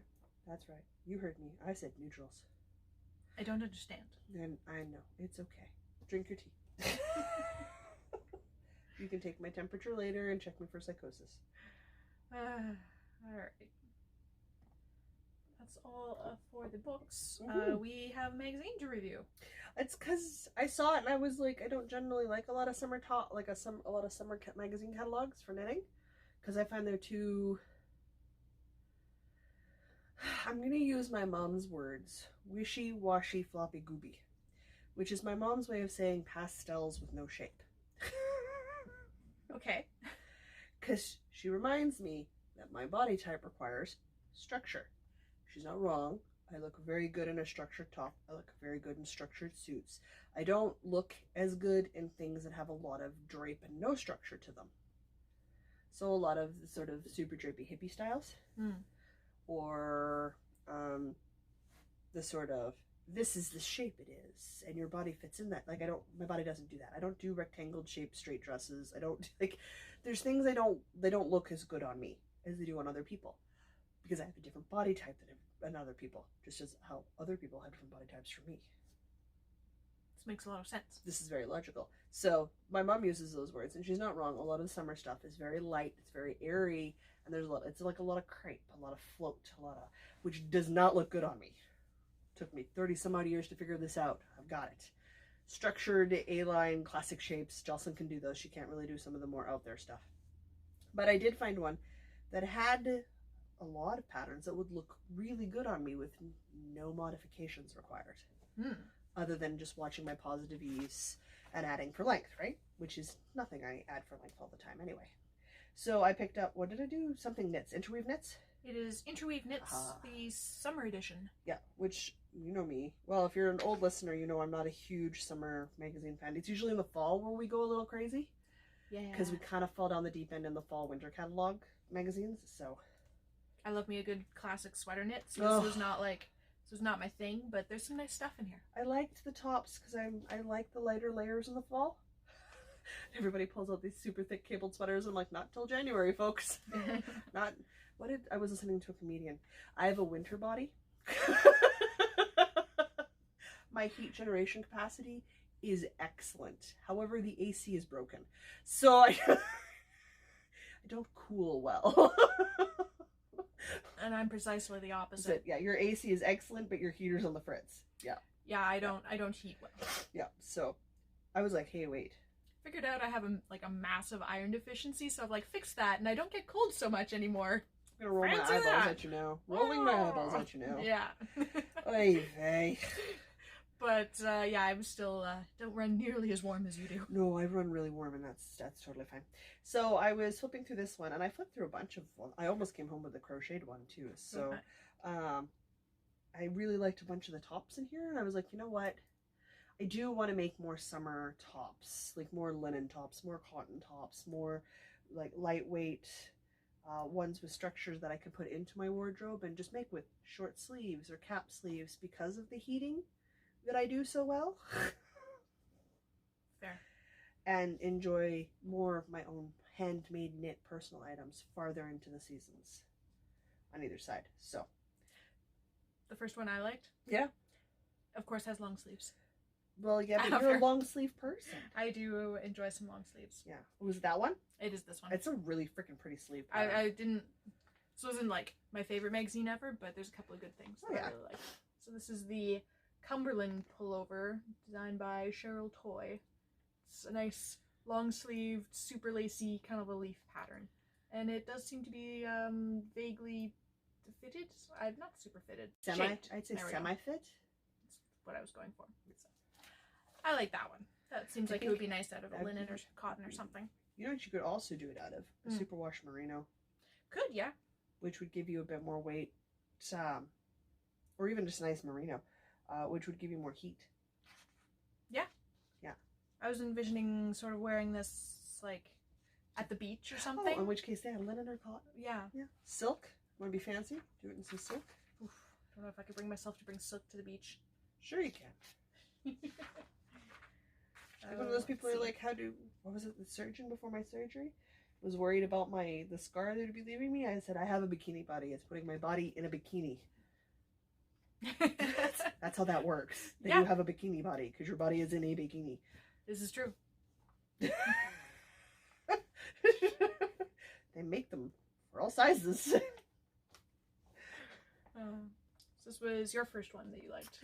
that's right. You heard me. I said neutrals. I don't understand. And I know. It's okay. Drink your tea. You can take my temperature later and check me for psychosis. All right. That's all for the books. We have a magazine to review. It's because I saw it and I was like, I don't generally like a lot of summer a lot of summer magazine catalogs for knitting, because I find they're too. I'm gonna use my mom's words: wishy-washy, floppy, gooby, which is my mom's way of saying pastels with no shape. Okay. Because she reminds me that my body type requires structure. She's not wrong. I look very good in a structured top. I look very good in structured suits. I don't look as good in things that have a lot of drape and no structure to them. So a lot of the sort of super drapey hippie styles. Or the sort of, this is the shape it is, and your body fits in that. Like, my body doesn't do that. I don't do rectangle shaped straight dresses. I don't, like, there's things they don't look as good on me as they do on other people, because I have a different body type than other people, just as how other people have different body types from me. This makes a lot of sense. This is very logical. So my mom uses those words, and she's not wrong. A lot of the summer stuff is very light, it's very airy, and it's like a lot of crepe, a lot of float, which does not look good on me. Took me 30 some odd years to figure this out. I've got it. Structured A-line classic shapes. Jocelyn can do those. She can't really do some of the more out there stuff. But I did find one that had a lot of patterns that would look really good on me with no modifications required. Other than just watching my positive ease and adding for length, right? Which is nothing. I add for length all the time anyway. So I picked up, what did I do? Something knits. Interweave knits? It is Interweave Knits, the summer edition. Yeah, which, you know me. Well, if you're an old listener, you know I'm not a huge summer magazine fan. It's usually in the fall where we go a little crazy. Yeah. Because we kind of fall down the deep end in the fall-winter catalog magazines, so. I love me a good classic sweater knit, so this was not my thing, but there's some nice stuff in here. I liked the tops because I like the lighter layers in the fall. Everybody pulls out these super thick cabled sweaters. I'm like, not till January, folks. I was listening to a comedian. I have a winter body. My heat generation capacity is excellent. However, the AC is broken. So I don't cool well. And I'm precisely the opposite. Yeah, your AC is excellent, but your heater's on the fritz. Yeah. Yeah, I don't heat well. Yeah, so I was like, hey, wait. Figured out I have a massive iron deficiency, so I've fixed that, and I don't get cold so much anymore. I'm gonna roll my eyeballs at you now. Rolling my eyeballs at you now. Yeah. Oy vey. But yeah, I'm still don't run nearly as warm as you do. No, I run really warm, and that's totally fine. So I was flipping through this one, and I flipped through a bunch of them. I almost came home with a crocheted one too. So I really liked a bunch of the tops in here, and I was like, you know what? I do want to make more summer tops, like more linen tops, more cotton tops, more like lightweight ones with structures that I could put into my wardrobe and just make with short sleeves or cap sleeves because of the heating that I do so well. Fair. And enjoy more of my own handmade knit personal items farther into the seasons on either side. So the first one I liked, yeah, of course, has long sleeves. Well, yeah, but you're a long sleeve person. I do enjoy some long sleeves. Yeah. Was it that one? It is this one. It's a really freaking pretty sleeve. I didn't. This wasn't like my favorite magazine ever, but there's a couple of good things that I really like. So this is the Cumberland pullover designed by Cheryl Toy. It's a nice long sleeved, super lacy kind of a leaf pattern, and it does seem to be vaguely fitted. Not super fitted. I'd say semi-fit. That's what I was going for. So, I like that one. That seems like it would be nice out of a linen or cotton or something. You know what you could also do it out of? A superwash merino. Could, yeah. Which would give you a bit more weight, or even just a nice merino, which would give you more heat. Yeah. Yeah. I was envisioning sort of wearing this like at the beach or something. Oh, in which case, yeah, linen or cotton. Yeah. Yeah. Silk. Want to be fancy? Do it in some silk. Oof. Don't know if I could bring myself to bring silk to the beach. Sure you can. Like one of those people who are like, what was it, the surgeon before my surgery was worried about the scar that would be leaving me. I said, I have a bikini body. It's putting my body in a bikini. That's how that works. Then you have a bikini body because your body is in a bikini. This is true. They make them for all sizes. This was your first one that you liked.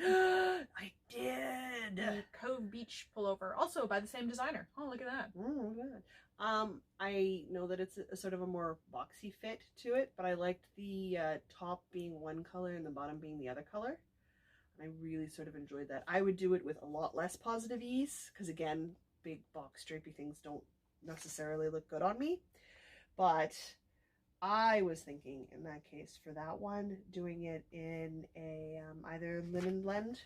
I did. The Cove Beach pullover, also by the same designer. Oh, look at that. Oh, good. I know that it's a sort of a more boxy fit to it, but I liked the top being one color and the bottom being the other color. And I really sort of enjoyed that. I would do it with a lot less positive ease, because again, big box drapey things don't necessarily look good on me. But I was thinking in that case for that one, doing it in a either linen blend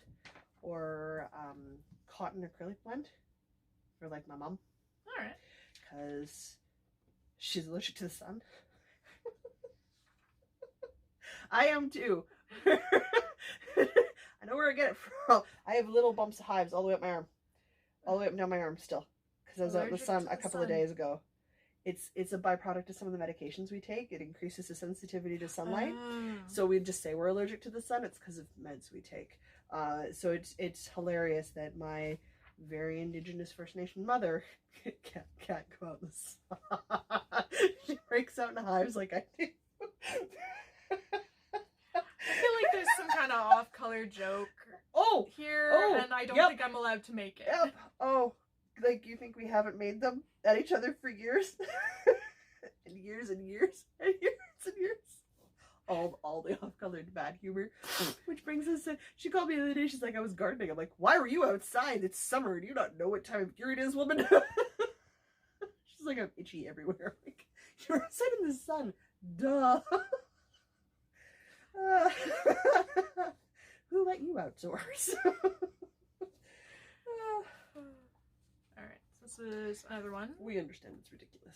or cotton acrylic blend for like my mom. All right. Because she's allergic to the sun. I am too. I know where I get it from. I have little bumps of hives all the way up my arm. All the way up and down my arm still. Because I was out in the sun a couple of days ago. It's a byproduct of some of the medications we take. It increases the sensitivity to sunlight. So we just say we're allergic to the sun. It's because of meds we take. So it's hilarious that my very indigenous First Nation mother can't go out in the sun. She breaks out in hives like I do. I feel like there's some kind of off-color joke here, and I don't think I'm allowed to make it. Yep. Oh, like you think we haven't made them at each other for years? And years and years and years and years. All the off-colored bad humor. Which brings us to, she called me the other day, she's like, I was gardening. I'm like, why were you outside? It's summer. Do you not know what time of year it is, woman? She's like, I'm itchy everywhere. I'm like, you're outside in the sun. Duh. Who let you outdoors? Alright, so this is another one. We understand it's ridiculous.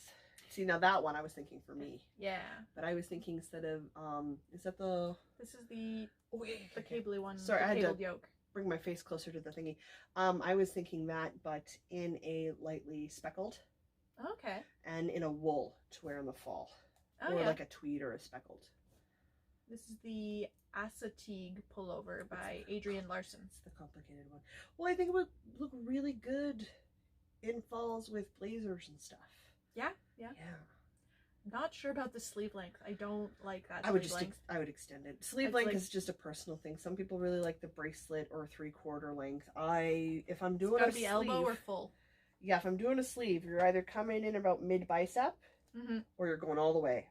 See, now that one I was thinking for me. Yeah. But I was thinking instead of, is that the... This is the cabley one. Sorry, I had to yoke. Bring my face closer to the thingy. I was thinking that, but in a lightly speckled. Okay. And in a wool to wear in the fall. Oh, or like a tweed or a speckled. This is the Assateague pullover by Adrienne Larson. It's the complicated one. Well, I think it would look really good in falls with blazers and stuff. Yeah. Not sure about the sleeve length. I don't like that sleeve length. I would extend it. Sleeve length is just a personal thing. Some people really like the bracelet or 3/4 length. If I'm doing it's gotta be elbow or full. Yeah, if I'm doing a sleeve, you're either coming in about mid bicep or you're going all the way.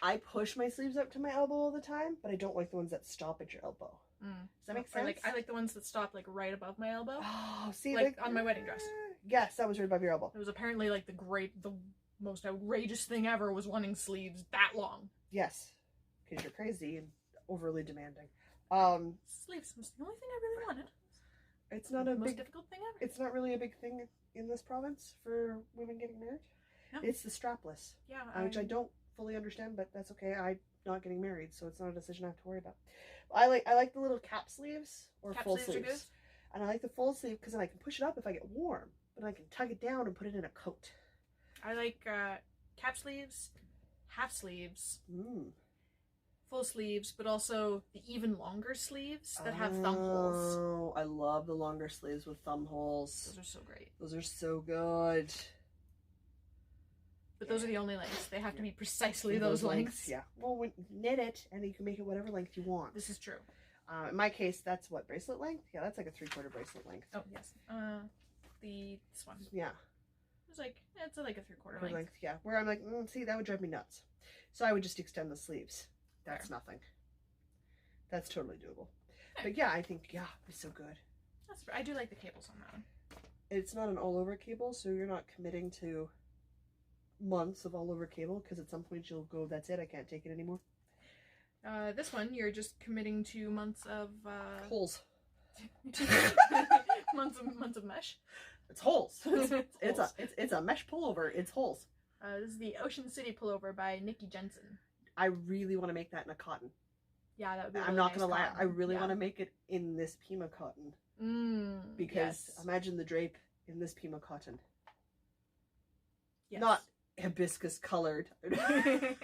I push my sleeves up to my elbow all the time, but I don't like the ones that stop at your elbow. Does that make sense? I like the ones that stop like right above my elbow. Oh, see, like on my wedding dress. Yes, that was right above your elbow. It was apparently like the most outrageous thing ever was wanting sleeves that long. Yes, because you're crazy and overly demanding. Sleeves was the only thing I really wanted. It's not a most difficult thing ever. It's not really a big thing in this province for women getting married. No. It's the strapless. Yeah. Which I don't fully understand, but that's okay. I'm not getting married, so it's not a decision I have to worry about. I like the little cap sleeves or full sleeves. And I like the full sleeve because then I can push it up if I get warm, but I can tug it down and put it in a coat. I like cap sleeves, half sleeves, full sleeves, but also the even longer sleeves that have thumb holes. Oh, I love the longer sleeves with thumb holes. Those are so great. Those are so good. But those are the only lengths. They have to be precisely those lengths. Yeah. Well, knit it, and you can make it whatever length you want. This is true. In my case, that's what, bracelet length? Yeah, that's like a 3/4 bracelet length. Oh, yes. This one. Yeah. It's like, it's like a 3/4 length. Yeah. Where I'm like, see, that would drive me nuts. So I would just extend the sleeves. That's nothing. That's totally doable. Okay. But yeah, I think, it'd be so good. I do like the cables on that one. It's not an all-over cable, so you're not committing to months of all-over cable, because at some point you'll go, that's it, I can't take it anymore. This one, you're just committing to months of holes. months of mesh. It's holes. It's a mesh pullover. It's holes. This is the Ocean City pullover by Nikki Jensen. I really want to make that in a cotton. Yeah, that would be. I'm not gonna lie. I really want to make it in this Pima cotton. Because imagine the drape in this Pima cotton. Yes. Not hibiscus colored. I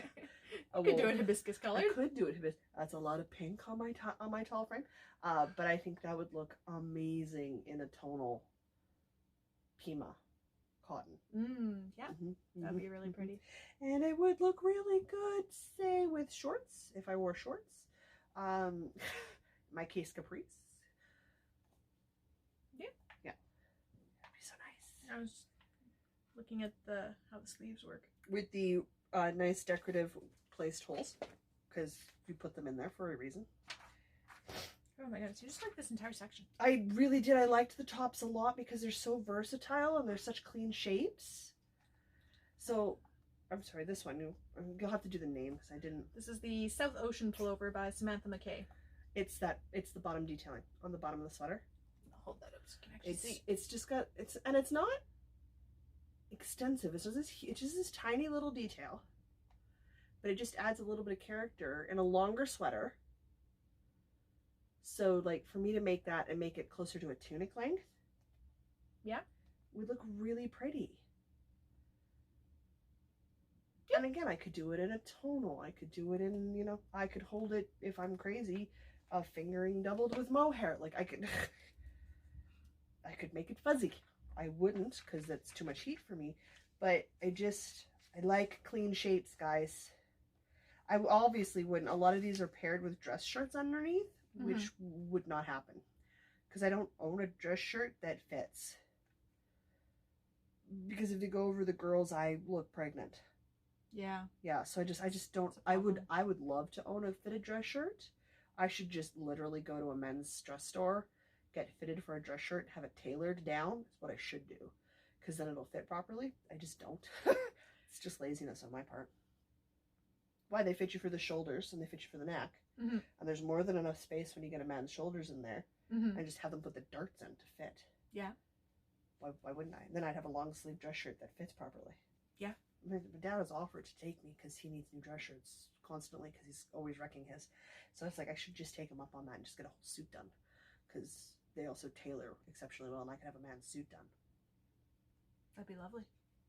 could do it hibiscus colored. I could do it hibiscus. That's a lot of pink on my tall frame. But I think that would look amazing in a tonal Pima cotton. Yeah. That'd be really pretty. And it would look really good, say, with shorts, if I wore shorts. My case capris. Yeah. That'd be so nice. I was looking at how the sleeves work. With the nice decorative placed holes, because you put them in there for a reason. Oh my goodness, you just like this entire section. I really did. I liked the tops a lot because they're so versatile and they're such clean shapes. So, I'm sorry, this one, you'll have to do the name because I didn't. This is the South Ocean pullover by Samantha McKay. It's the bottom detailing on the bottom of the sweater. I'll hold that up so you can actually see. It's just got, and it's not extensive. It's just this tiny little detail, but it just adds a little bit of character in a longer sweater. So, like, for me to make that and make it closer to a tunic length, would look really pretty. Yeah. And again, I could do it in a tonal. I could do it in, I could hold it, if I'm crazy, fingering doubled with mohair. Like, I could make it fuzzy. I wouldn't, because that's too much heat for me. But I like clean shapes, guys. I obviously wouldn't. A lot of these are paired with dress shirts underneath, which would not happen. Because I don't own a dress shirt that fits. Because if they go over the girls, I look pregnant. Yeah. Yeah, so I just don't. I would love to own a fitted dress shirt. I should just literally go to a men's dress store, get fitted for a dress shirt, have it tailored down. Is what I should do, because then it'll fit properly. I just don't. It's just laziness on my part. Why? They fit you for the shoulders and they fit you for the neck, and there's more than enough space when you get a man's shoulders in there, and just have them put the darts in to fit. Yeah. Why wouldn't I? Then I'd have a long sleeve dress shirt that fits properly. Yeah. My dad has offered to take me because he needs new dress shirts constantly because he's always wrecking his. So it's like I should just take him up on that and just get a whole suit done, because they also tailor exceptionally well, and I could have a man's suit done. That'd be lovely.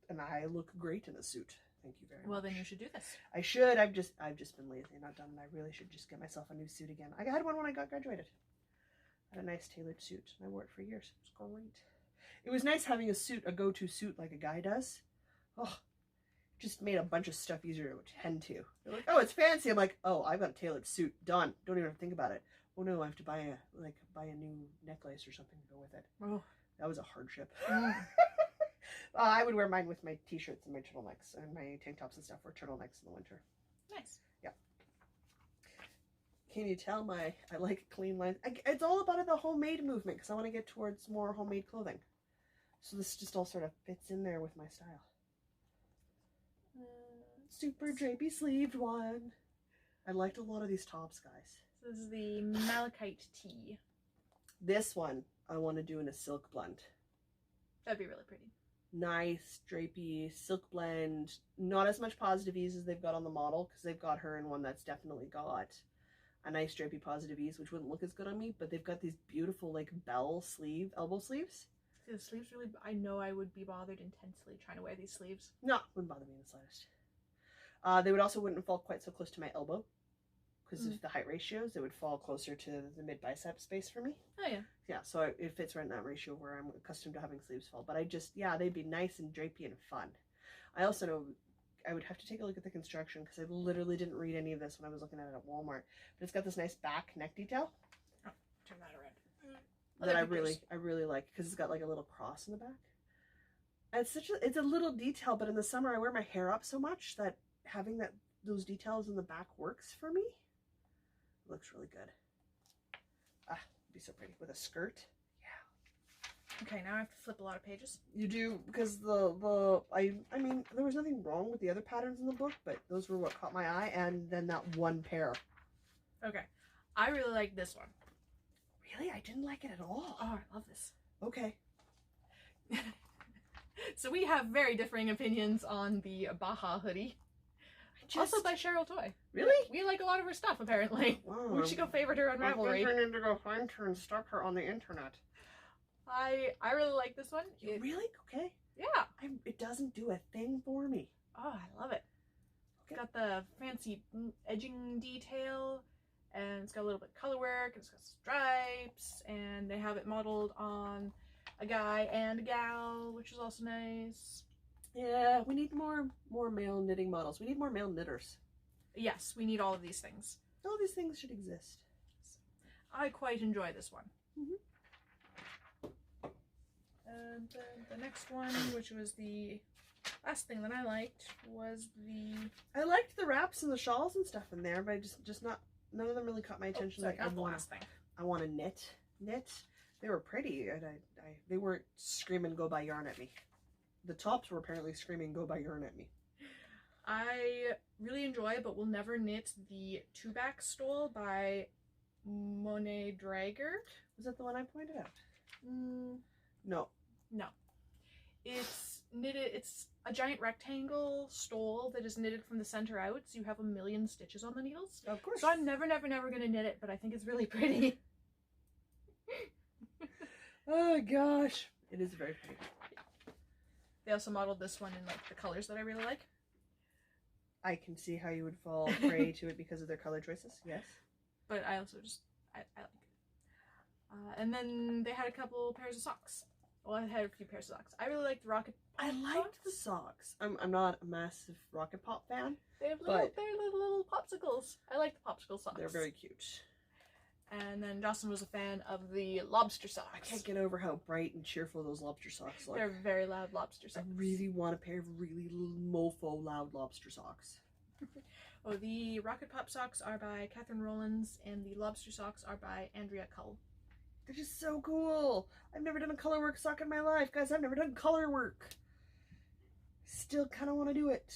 And I look great in a suit. Thank you very much. Well, then you should do this. I should. I've just been lazy and not done, and I really should just get myself a new suit again. I had one when I got graduated. I had a nice tailored suit, and I wore it for years. It was great. It was nice having a go-to suit like a guy does. Oh, just made a bunch of stuff easier to attend to. They're like, oh, it's fancy. I'm like, oh, I've got a tailored suit. Done. Don't even have to think about it. Oh no, I have to buy a new necklace or something to go with it. Oh, that was a hardship. I would wear mine with my t-shirts and my turtlenecks and my tank tops and stuff, or turtlenecks in the winter. Nice. Yeah. Can you tell I like clean lines? It's all about the homemade movement because I want to get towards more homemade clothing. So this just all sort of fits in there with my style. Super drapey sleeved one. I liked a lot of these tops, guys. So this is the Malachite Tee. This one I want to do in a silk blend. That'd be really pretty. Nice, drapey, silk blend. Not as much positive ease as they've got on the model because they've got her in one that's definitely got a nice drapey positive ease, which wouldn't look as good on me, but they've got these beautiful like bell sleeve, elbow sleeves. See, the sleeves really, I know I would be bothered intensely trying to wear these sleeves. No, wouldn't bother me in the slightest. They would also wouldn't fall quite so close to my elbow because of the height ratios. They would fall closer to the mid bicep space for me. Oh yeah. Yeah, so it fits right in that ratio where I'm accustomed to having sleeves fall. But I just, yeah, they'd be nice and drapey and fun. I also know I would have to take a look at the construction because I literally didn't read any of this when I was looking at it at Walmart. But it's got this nice back neck detail. Oh, turn that around. That I really like because it's got like a little cross in the back. And it's a little detail, but in the summer I wear my hair up so much that having those details in the back works for me. It looks really good. Ah, it'd be so pretty with a skirt. Yeah. Okay, now I have to flip a lot of pages. You do because I mean there was nothing wrong with the other patterns in the book, but those were what caught my eye, and then that one pair. Okay, I really like this one. Really? I didn't like it at all. Oh, I love this. Okay. So we have very differing opinions on the Baja hoodie. Also by Cheryl Toy. Really? We like a lot of her stuff, apparently. Wow. We should go favorite her on Ravelry. I'm going to go find her and stalk her on the internet. I really like this one. Really? Okay. Yeah. It doesn't do a thing for me. Oh, I love it. Okay. It's got the fancy edging detail, and it's got a little bit of color work, and it's got stripes, and they have it modeled on a guy and a gal, which is also nice. Yeah, we need more male knitting models. We need more male knitters. Yes, we need all of these things. All these things should exist. I quite enjoy this one. Mm-hmm. And the next one, which was the last thing that I liked, was I liked the wraps and the shawls and stuff in there, but just not, none of them really caught my attention. Sorry, not the last thing. I want to knit. They were pretty, and they weren't screaming "Go buy yarn" at me. The tops were apparently screaming "Go buy yarn" at me. I really enjoy, but will never knit the two-back stole by Monet Drager. Was that the one I pointed out? No. No. It's knitted. It's a giant rectangle stole that is knitted from the center out, so you have a million stitches on the needles. Of course. So I'm never gonna knit it, but I think it's really pretty. Oh gosh, it is very pretty. They also modeled this one in like the colors that I really like. I can see how you would fall prey to it because of their color choices. Yes. But I also just I like it. And then they had a couple pairs of socks. Well, I had a few pairs of socks. I really liked the Rocket Pop I liked the socks. I'm not a massive Rocket Pop fan. They have little popsicles. I like the popsicle socks. They're very cute. And then Jocelyn was a fan of the lobster socks. I can't get over how bright and cheerful those lobster socks look. They're very loud lobster socks. I really want a pair of really mofo loud lobster socks. Oh, the Rocket Pop socks are by Catherine Rollins, and the lobster socks are by Andrea Cull. They're just so cool. I've never done a color work sock in my life. Guys, I've never done color work. Still kind of want to do it.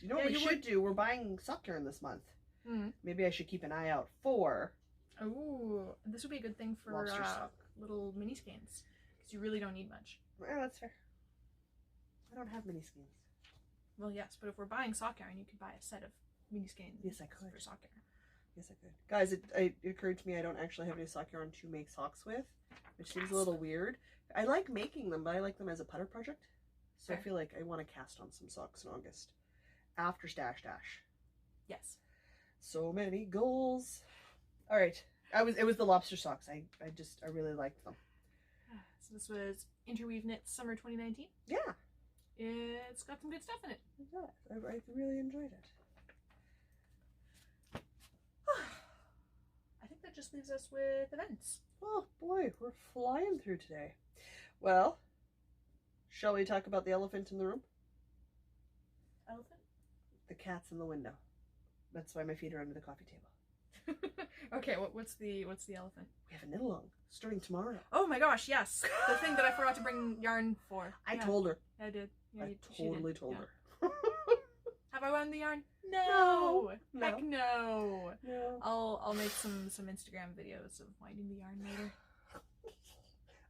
You know what we should do? We're buying sock yarn this month. Maybe I should keep an eye out for... Oh, this would be a good thing for little mini skeins, because you really don't need much. Yeah, that's fair. I don't have mini skeins. Well, yes, but if we're buying sock yarn, you could buy a set of mini skeins. Yes, I could. For sock yarn. Yes, I could. Guys, it occurred to me I don't actually have any sock yarn to make socks with, which seems a little weird. I like making them, but I like them as a putter project. So I feel like I want to cast on some socks in August. After Stash Dash. Yes. So many goals. All right, it was the lobster socks. I really liked them. So this was Interweave Knits Summer 2019. Yeah, it's got some good stuff in it. Yeah, I really enjoyed it. I think that just leaves us with events. Oh boy, we're flying through today. Well, shall we talk about the elephant in the room? Elephant? The cat's in the window. That's why my feet are under the coffee table. Okay, what's the elephant? We have a knit-along starting tomorrow. Oh my gosh, yes. The thing that I forgot to bring yarn for. I told her. I did. Yeah, I totally told her. Have I wound the yarn? No. Heck No. no. No. I'll make some Instagram videos of winding the yarn later.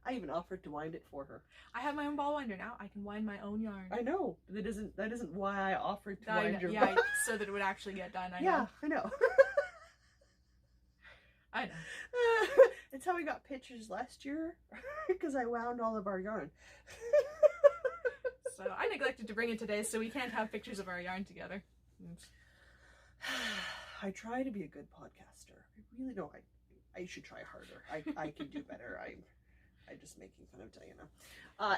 I even offered to wind it for her. I have my own ball winder now. I can wind my own yarn. I know. That isn't why I offered to wind your yeah, so that it would actually get done. I know. Yeah, I know. I know. It's how we got pictures last year because I wound all of our yarn. So I neglected to bring it today, so we can't have pictures of our yarn together. I try to be a good podcaster. I really know I should try harder. I can do better. I'm just making fun of Diana.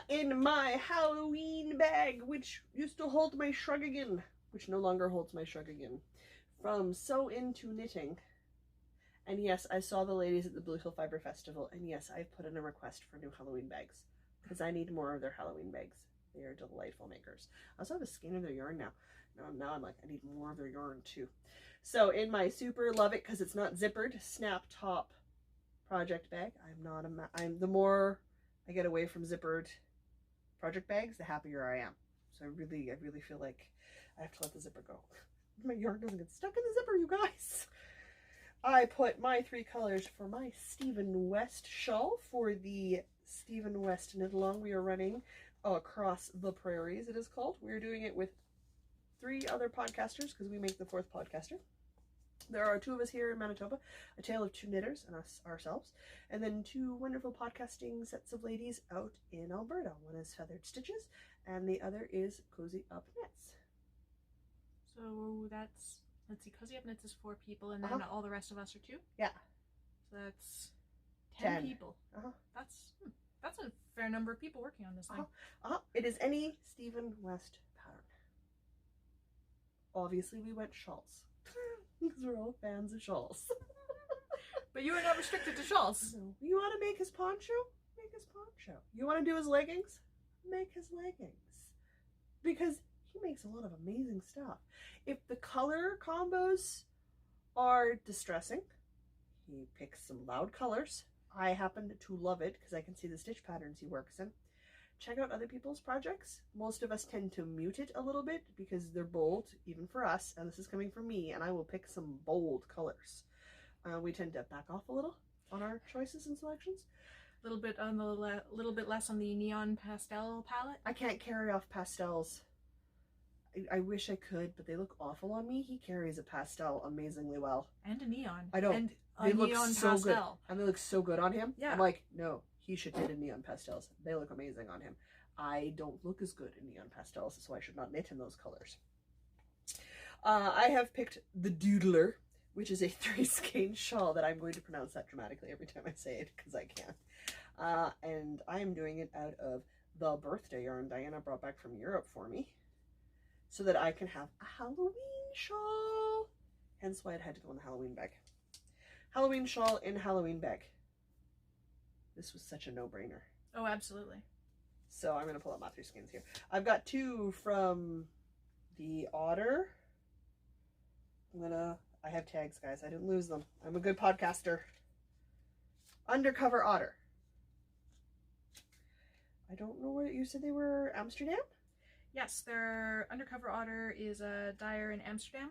In my Halloween bag, which used to hold my Shrug-a-gin, which no longer holds my Shrug-a-gin, from Sew Into Knitting. And yes, I saw the ladies at the Blue Hill Fiber Festival, and yes, I've put in a request for new Halloween bags, because I need more of their Halloween bags. They are delightful makers. I also have a skein of their yarn now. Now I'm like, I need more of their yarn too. So in my super love it because it's not zippered snap top project bag, the more I get away from zippered project bags, the happier I am. So I really feel like I have to let the zipper go. My yarn doesn't get stuck in the zipper, you guys. I put my 3 colors for my Stephen West shawl for the Stephen West knit along we are running across the prairies, it is called. We're doing it with 3 other podcasters because we make the 4th podcaster. There are 2 of us here in Manitoba, a tale of 2 knitters and us ourselves, and then 2 wonderful podcasting sets of ladies out in Alberta. One is Feathered Stitches and the other is Cozy Up Knits. So that's, let's see, Cozy Up Knits is 4 people and then all the rest of us are 2? Yeah. So that's 10 people. That's a fair number of people working on this thing. It is any Stephen West pattern. Obviously we went shawls. Because we're all fans of shawls. But you are not restricted to shawls. No. You want to make his poncho? Make his poncho. You want to do his leggings? Make his leggings. Because he makes a lot of amazing stuff. If the color combos are distressing, he picks some loud colors. I happen to love it because I can see the stitch patterns he works in. Check out other people's projects. Most of us tend to mute it a little bit because they're bold, even for us, and this is coming from me, and I will pick some bold colors. We tend to back off a little on our choices and selections. A little bit less on the neon pastel palette. I can't carry off pastels. I wish I could, but they look awful on me. He carries a pastel amazingly well. And a neon. I don't. And they a look neon so pastel. good. And they look so good on him. Yeah. I'm like, no, he should knit in neon pastels. They look amazing on him. I don't look as good in neon pastels, so I should not knit in those colors. I have picked the Doodler, which is a 3-skein shawl that I'm going to pronounce that dramatically every time I say it, because I can. And I am doing it out of the birthday yarn Diana brought back from Europe for me, so that I can have a Halloween shawl. Hence why it had to go in the Halloween bag. Halloween shawl in Halloween bag. This was such a no-brainer. Oh, absolutely. So I'm going to pull out my 3 skeins here. I've got 2 from the Otter. I have tags, guys. I didn't lose them. I'm a good podcaster. Undercover Otter. I don't know where you said they were. Amsterdam? Yes, their Undercover Otter is a dyer in Amsterdam.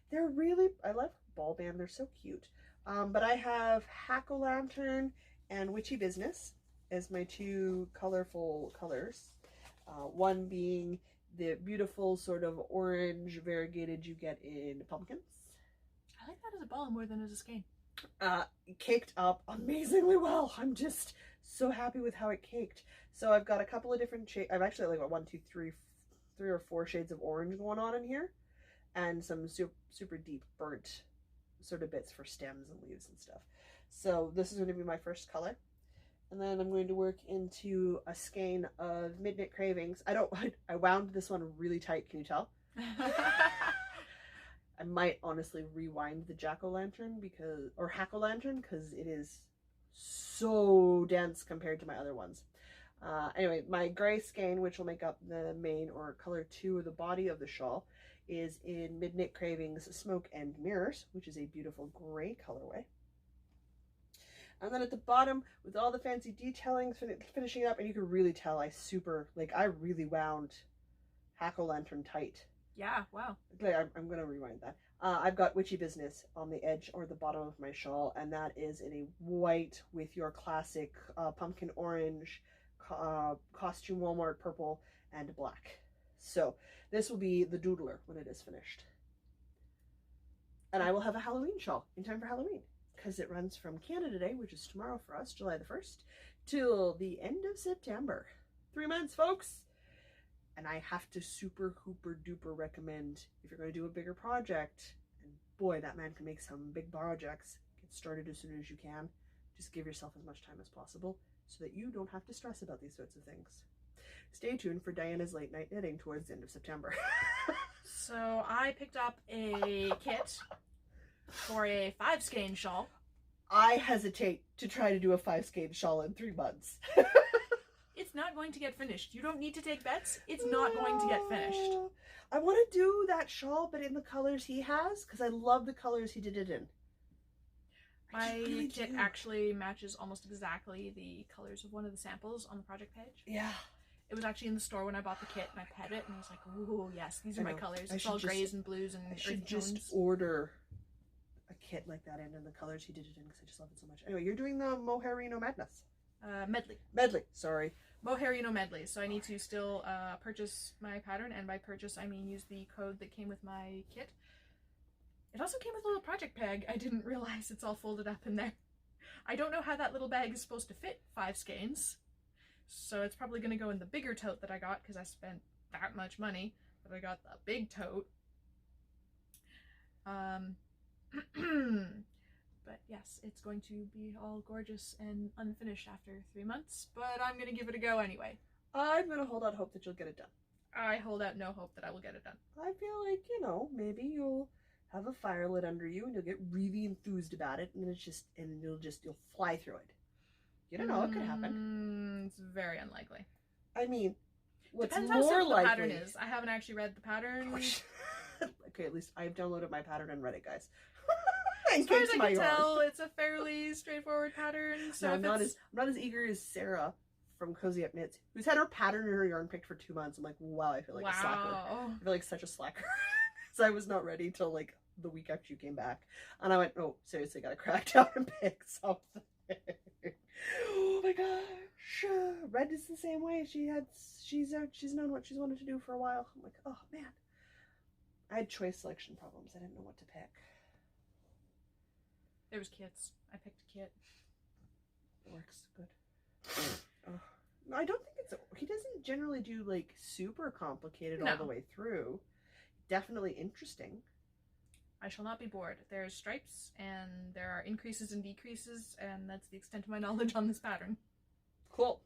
They're really, I love ball band. They're so cute. But I have Hack-O-Lantern and Witchy Business as my 2 colorful colors. One being the beautiful sort of orange variegated you get in pumpkins. I like that as a ball more than as a skein. Caked up amazingly well. I'm just so happy with how it caked. So I've got a couple of different shades. I've actually like 3 or 4 shades of orange going on in here, and some super deep burnt sort of bits for stems and leaves and stuff. So this is going to be my first color. And then I'm going to work into a skein of Midnight Cravings. I wound this one really tight, can you tell? I might honestly rewind the Jack-O-Lantern or Hack-O-Lantern because it is so dense compared to my other ones. Anyway, my gray skein, which will make up the main or color 2 of the body of the shawl, is in Midnight Cravings Smoke and Mirrors, which is a beautiful gray colorway. And then at the bottom, with all the fancy detailing, finishing up, and you can really tell I really wound Hack-O-Lantern tight. Yeah, wow. I'm going to rewind that. I've got Witchy Business on the edge or the bottom of my shawl, and that is in a white with your classic pumpkin orange, costume Walmart purple, and black. So this will be the doodler when it is finished. And I will have a Halloween shawl in time for Halloween, because it runs from Canada Day, which is tomorrow for us, July the 1st, till the end of September. 3 months, folks! And I have to super hooper duper recommend, if you're going to do a bigger project, and boy, that man can make some big projects, get started as soon as you can. Just give yourself as much time as possible so that you don't have to stress about these sorts of things. Stay tuned for Diana's late night knitting towards the end of September. So I picked up a kit for a 5 skein shawl. I hesitate to try to do a 5 skein shawl in 3 months. It's not going to get finished. You don't need to take bets. It's not going to get finished. I want to do that shawl, but in the colors he has, because I love the colors he did it in. My kit actually matches almost exactly the colors of one of the samples on the project page. Yeah. It was actually in the store when I bought the kit, and I pet it, and I was like, ooh, yes, these are my colors. It's all grays and blues and I should just tones. order a kit like that in the colors he did it in, because I just love it so much. Anyway, you're doing the Mohairino Madness. Medley, sorry. Mohairino Medley. So I need to still purchase my pattern, and by purchase I mean use the code that came with my kit. It also came with a little project bag. I didn't realize it's all folded up in there. I don't know how that little bag is supposed to fit 5 skeins. So it's probably going to go in the bigger tote that I got because I spent that much money. But I got the big tote. But yes, it's going to be all gorgeous and unfinished after 3 months. But I'm going to give it a go anyway. I'm going to hold out hope that you'll get it done. I hold out no hope that I will get it done. I feel like, maybe you'll have a fire lit under you and you'll get really enthused about it, and you'll fly through it. You don't know, it could happen. It's very unlikely. I mean, what's depends more how simple likely... the pattern is. I haven't actually read the pattern. Okay, at least I've downloaded my pattern and read it, guys. As far as I can tell, it's a fairly straightforward pattern. So I'm not as eager as Sarah from Cozy Up Knits, who's had her pattern and her yarn picked for 2 months. I'm like, wow, I feel like a slacker. I feel like such a slacker. So I was not ready till like the week after you came back, and I went, oh, seriously, gotta crack down and pick something. Oh my gosh, Red is the same way. She's known what she's wanted to do for a while. I'm like, oh man, I had choice selection problems. I didn't know what to pick. There was kits. I picked a kit. It works good. Oh. I don't think he doesn't generally do like super complicated all the way through. Definitely interesting. I shall not be bored. There's stripes, and there are increases and decreases, and that's the extent of my knowledge on this pattern. Cool.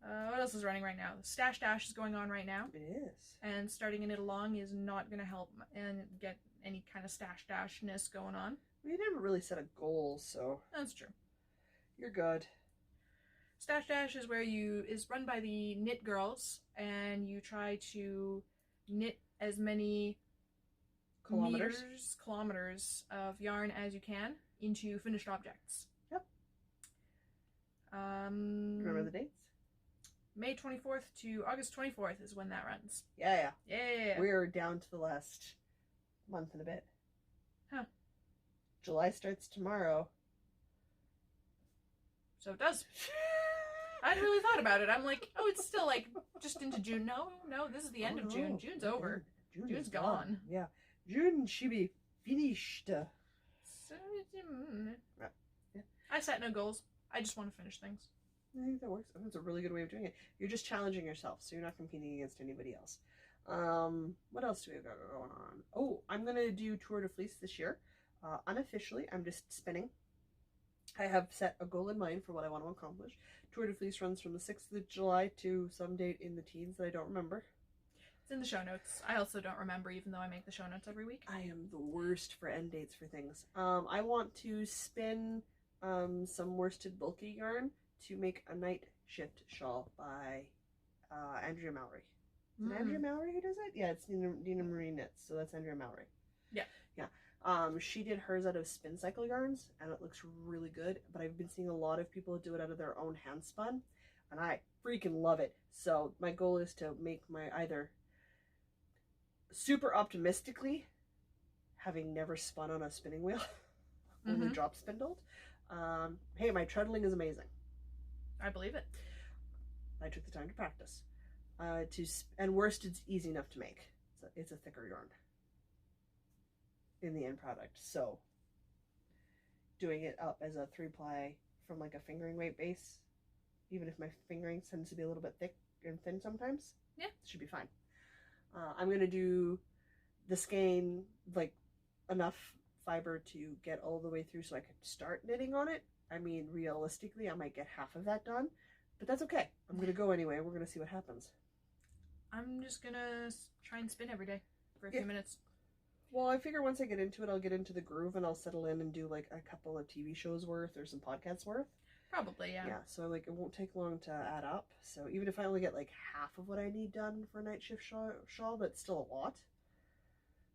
What else is running right now? The Stash Dash is going on right now. It is. And starting in it along is not going to help and get any kind of Stash Dashness going on. We never really set a goal, so... That's true. You're good. Stash Dash is run by the Knit Girls, and you try to knit as many kilometers of yarn as you can into finished objects. Yep. Remember the dates? May 24th to August 24th is when that runs. Yeah. Yeah. We're down to the last month and a bit. Huh. July starts tomorrow. So it does. I hadn't really thought about it. I'm like, oh, it's still like just into June. No, this is the end of June. June's over. June's gone. Yeah. June should be finished. So, I set no goals. I just want to finish things. I think that works. I think it's a really good way of doing it. You're just challenging yourself, so you're not competing against anybody else. What else do we got going on? Oh, I'm going to do Tour de Fleece this year. Unofficially, I'm just spinning. I have set a goal in mind for what I want to accomplish. Tour de Fleece runs from the 6th of July to some date in the teens that I don't remember. It's in the show notes. I also don't remember, even though I make the show notes every week. I am the worst for end dates for things. I want to spin some worsted bulky yarn to make a night shift shawl by Andrea Mallory. Is it Andrea Mallory who does it? Yeah, it's Nina Marie Knits, so that's Andrea Mallory. Yeah. Yeah. She did hers out of spin cycle yarns, and it looks really good, but I've been seeing a lot of people do it out of their own hand spun, and I freaking love it. So my goal is to make my either super optimistically, having never spun on a spinning wheel, only drop spindled. Hey, my treadling is amazing. I believe it. I took the time to practice. And worst, it's easy enough to make. It's a thicker yarn in the end product. So doing it up as a 3-ply from like a fingering weight base, even if my fingering tends to be a little bit thick and thin sometimes, yeah, it should be fine. I'm gonna do the skein, like enough fiber to get all the way through so I could start knitting on it. I mean, realistically, I might get half of that done, but that's okay. I'm gonna go anyway. We're gonna see what happens. I'm just gonna try and spin every day for a few minutes. Well, I figure once I get into it, I'll get into the groove and I'll settle in and do like a couple of TV shows worth or some podcasts worth. Probably, yeah. Yeah, so like it won't take long to add up. So even if I only get like half of what I need done for a night shift shawl, that's still a lot.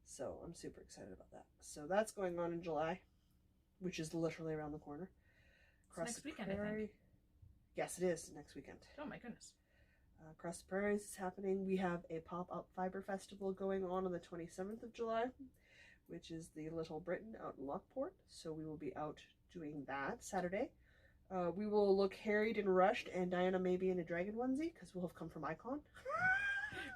So I'm super excited about that. So that's going on in July, which is literally around the corner. Next weekend, I think. Yes, it is next weekend. Oh my goodness. Across the prairies is happening. We have a pop-up fiber festival going on the 27th of July, which is the Little Britain out in Lockport. So we will be out doing that Saturday. We will look harried and rushed, and Diana may be in a dragon onesie because we'll have come from Icon.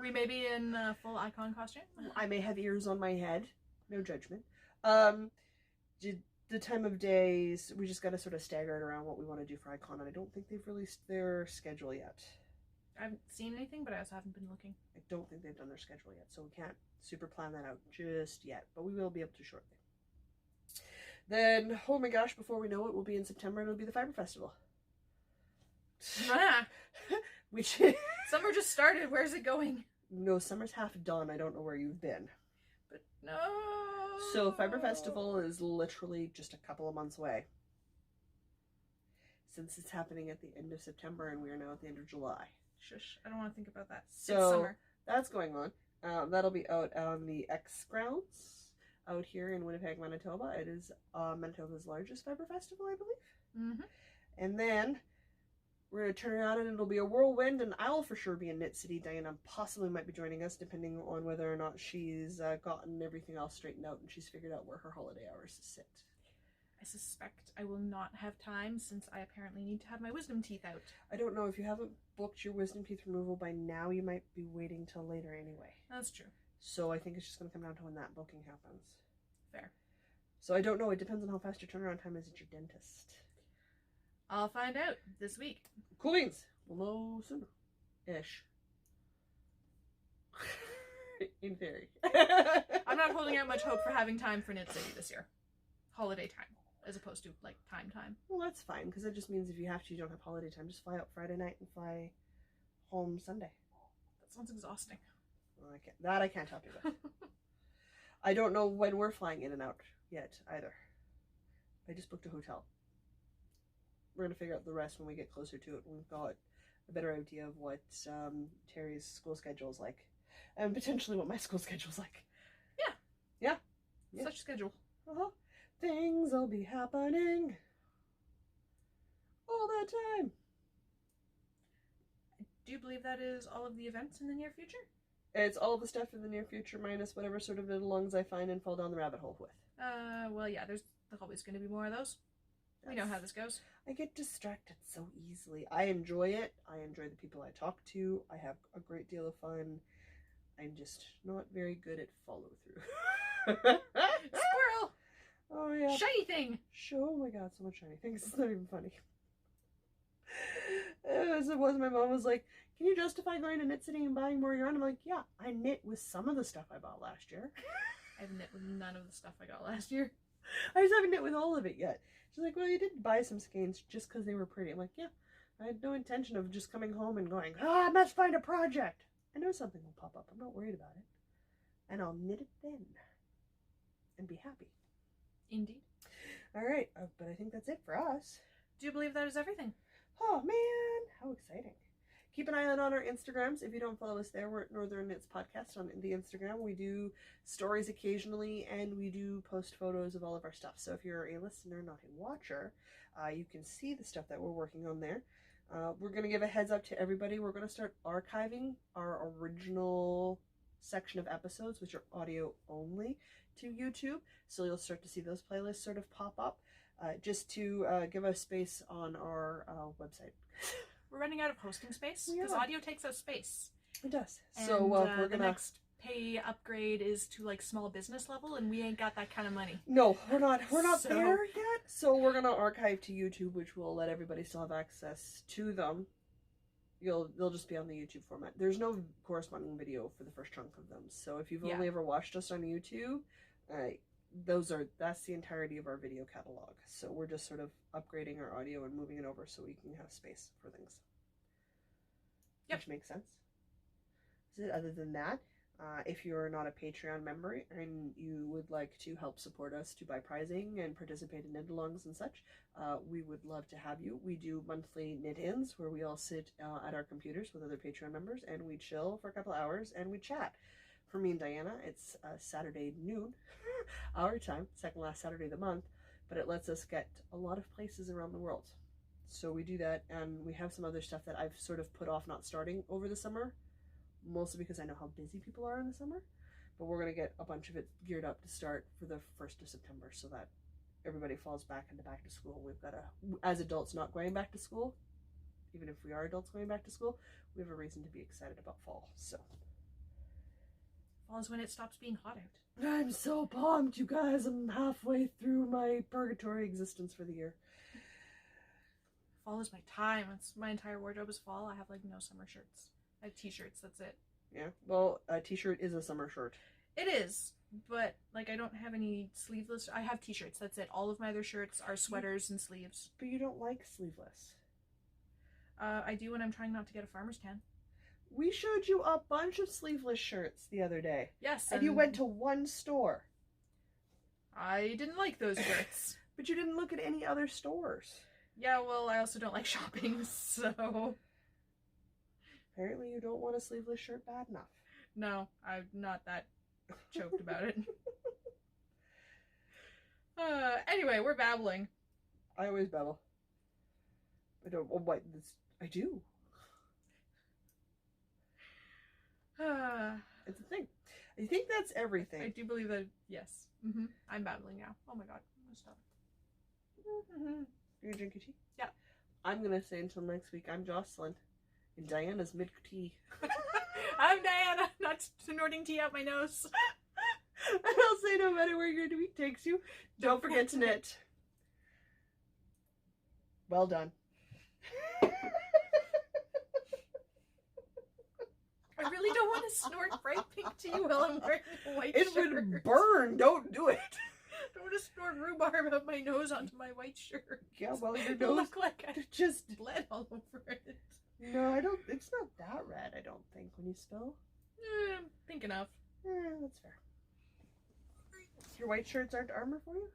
We may be in full Icon costume. I may have ears on my head. No judgment. The time of days, we just got to sort of stagger it around what we want to do for Icon, and I don't think they've released their schedule yet. I haven't seen anything, but I also haven't been looking. I don't think they've done their schedule yet, so we can't super plan that out just yet, but we will be able to shortly. Then, oh my gosh, before we know it, we'll be in September and it'll be the Fiber Festival. Ah. Which Summer just started. Where's it going? No, summer's half done. I don't know where you've been. But no. So Fiber Festival is literally just a couple of months away. Since it's happening at the end of September and we are now at the end of July. Shush, I don't want to think about that. So it's summer. That's going on. That'll be out on the X grounds out here in Winnipeg, Manitoba. It is Manitoba's largest fiber festival, I believe. And then we're going to turn around and it'll be a whirlwind, and I'll for sure be in Knit City. Diana possibly might be joining us depending on whether or not she's gotten everything else straightened out and she's figured out where her holiday hours sit. I suspect I will not have time since I apparently need to have my wisdom teeth out. I don't know, if you haven't booked your wisdom teeth removal by now, you might be waiting till later anyway. That's true. So I think it's just going to come down to when that booking happens. Fair. So I don't know, it depends on how fast your turnaround time is at your dentist. I'll find out this week. Cool beans. We'll know sooner-ish. In theory. I'm not holding out much hope for having time for Knit City this year. Holiday time. As opposed to, like, time. Well, that's fine, because it just means if you have to, you don't have holiday time. Just fly out Friday night and fly home Sunday. That sounds exhausting. Well, I can't help you with. I don't know when we're flying in and out yet, either. I just booked a hotel. We're going to figure out the rest when we get closer to it. We've got a better idea of what Terry's school schedule is like. And potentially what my school schedule's like. Yeah. Such schedule. Things will be happening all the time. Do you believe that is all of the events in the near future? It's all the stuff in the near future minus whatever sort of knit-alongs I find and fall down the rabbit hole with. Well, yeah, there's always going to be more of those. We know how this goes. I get distracted so easily. I enjoy it. I enjoy the people I talk to. I have a great deal of fun. I'm just not very good at follow-through. Squirrel! Oh, yeah. Shiny thing! Oh my god, so much shiny things. It's not even funny. As it was, my mom was like, can you justify going to Knit City and buying more yarn? I'm like, yeah, I knit with some of the stuff I bought last year. I've knit with none of the stuff I got last year. I just haven't knit with all of it yet. She's like, well, you did buy some skeins just because they were pretty. I'm like, yeah, I had no intention of just coming home and going, I must find a project. I know something will pop up. I'm not worried about it. And I'll knit it then. And be happy. Indeed. All right, but I think that's it for us. Do you believe that is everything? Oh man, how exciting. Keep an eye out on our Instagrams. If you don't follow us there, we're at Northern Knits Podcast on the Instagram. We do stories occasionally, and we do post photos of all of our stuff. So if you're a listener, not a watcher, you can see the stuff that we're working on there. We're going to give a heads up to everybody. We're going to start archiving our original section of episodes, which are audio only, to YouTube. So you'll start to see those playlists sort of pop up, just to give us space on our website. We're running out of hosting space because audio takes up space. It does. And, so we're gonna. The next pay upgrade is to like small business level, and we ain't got that kind of money. No, we're not there yet. So we're gonna archive to YouTube, which will let everybody still have access to them. They'll just be on the YouTube format. There's no corresponding video for the first chunk of them. So if you've only ever watched us on YouTube, that's the entirety of our video catalog. So we're just sort of upgrading our audio and moving it over so we can have space for things. Yep. Which makes sense. Other than that, if you're not a Patreon member and you would like to help support us to buy prizing and participate in knit-alongs and such, we would love to have you. We do monthly knit-ins where we all sit at our computers with other Patreon members and we chill for a couple hours and we chat. For me and Diana, it's Saturday noon, our time, second last Saturday of the month, but it lets us get a lot of places around the world. So we do that, and we have some other stuff that I've sort of put off not starting over the summer, mostly because I know how busy people are in the summer, but we're going to get a bunch of it geared up to start for the 1st of September so that everybody falls back into back to school. We've got as adults not going back to school, even if we are adults going back to school, we have a reason to be excited about fall, so... Fall is when it stops being hot out. I'm so pumped, you guys. I'm halfway through my purgatory existence for the year. Fall is my time. It's my entire wardrobe is fall. I have like no summer shirts. I have t-shirts, that's it. Yeah, well, a t-shirt is a summer shirt. It is, but like I don't have any sleeveless. I have t-shirts, that's it. All of my other shirts are sweaters and sleeves. But you don't like sleeveless. I do when I'm trying not to get a farmer's tan. We showed you a bunch of sleeveless shirts the other day. Yes. And you went to one store. I didn't like those shirts. But you didn't look at any other stores. Yeah, well, I also don't like shopping, so... Apparently you don't want a sleeveless shirt bad enough. No, I'm not that choked about it. Anyway, we're babbling. I always babble. I don't... Oh, what? I do. It's a thing. I think that's everything. I do believe that, yes. I'm babbling now. Oh my god. I'm gonna stop. You gonna drink your tea? Yeah. I'm gonna say until next week, I'm Jocelyn. And Diana's mid-tea. I'm Diana, not snorting tea out my nose. And I'll say no matter where your week takes you, don't forget to knit. Well done. I really don't want to snort bright pink tea while I'm wearing a white shirt. It would burn. Don't do it. I don't want to snort rhubarb up my nose onto my white shirt. Yeah, well, your nose look like I just bled all over it. No, I don't. It's not that red, I don't think, when you spill. Pink enough. That's fair. Your white shirts aren't armor for you?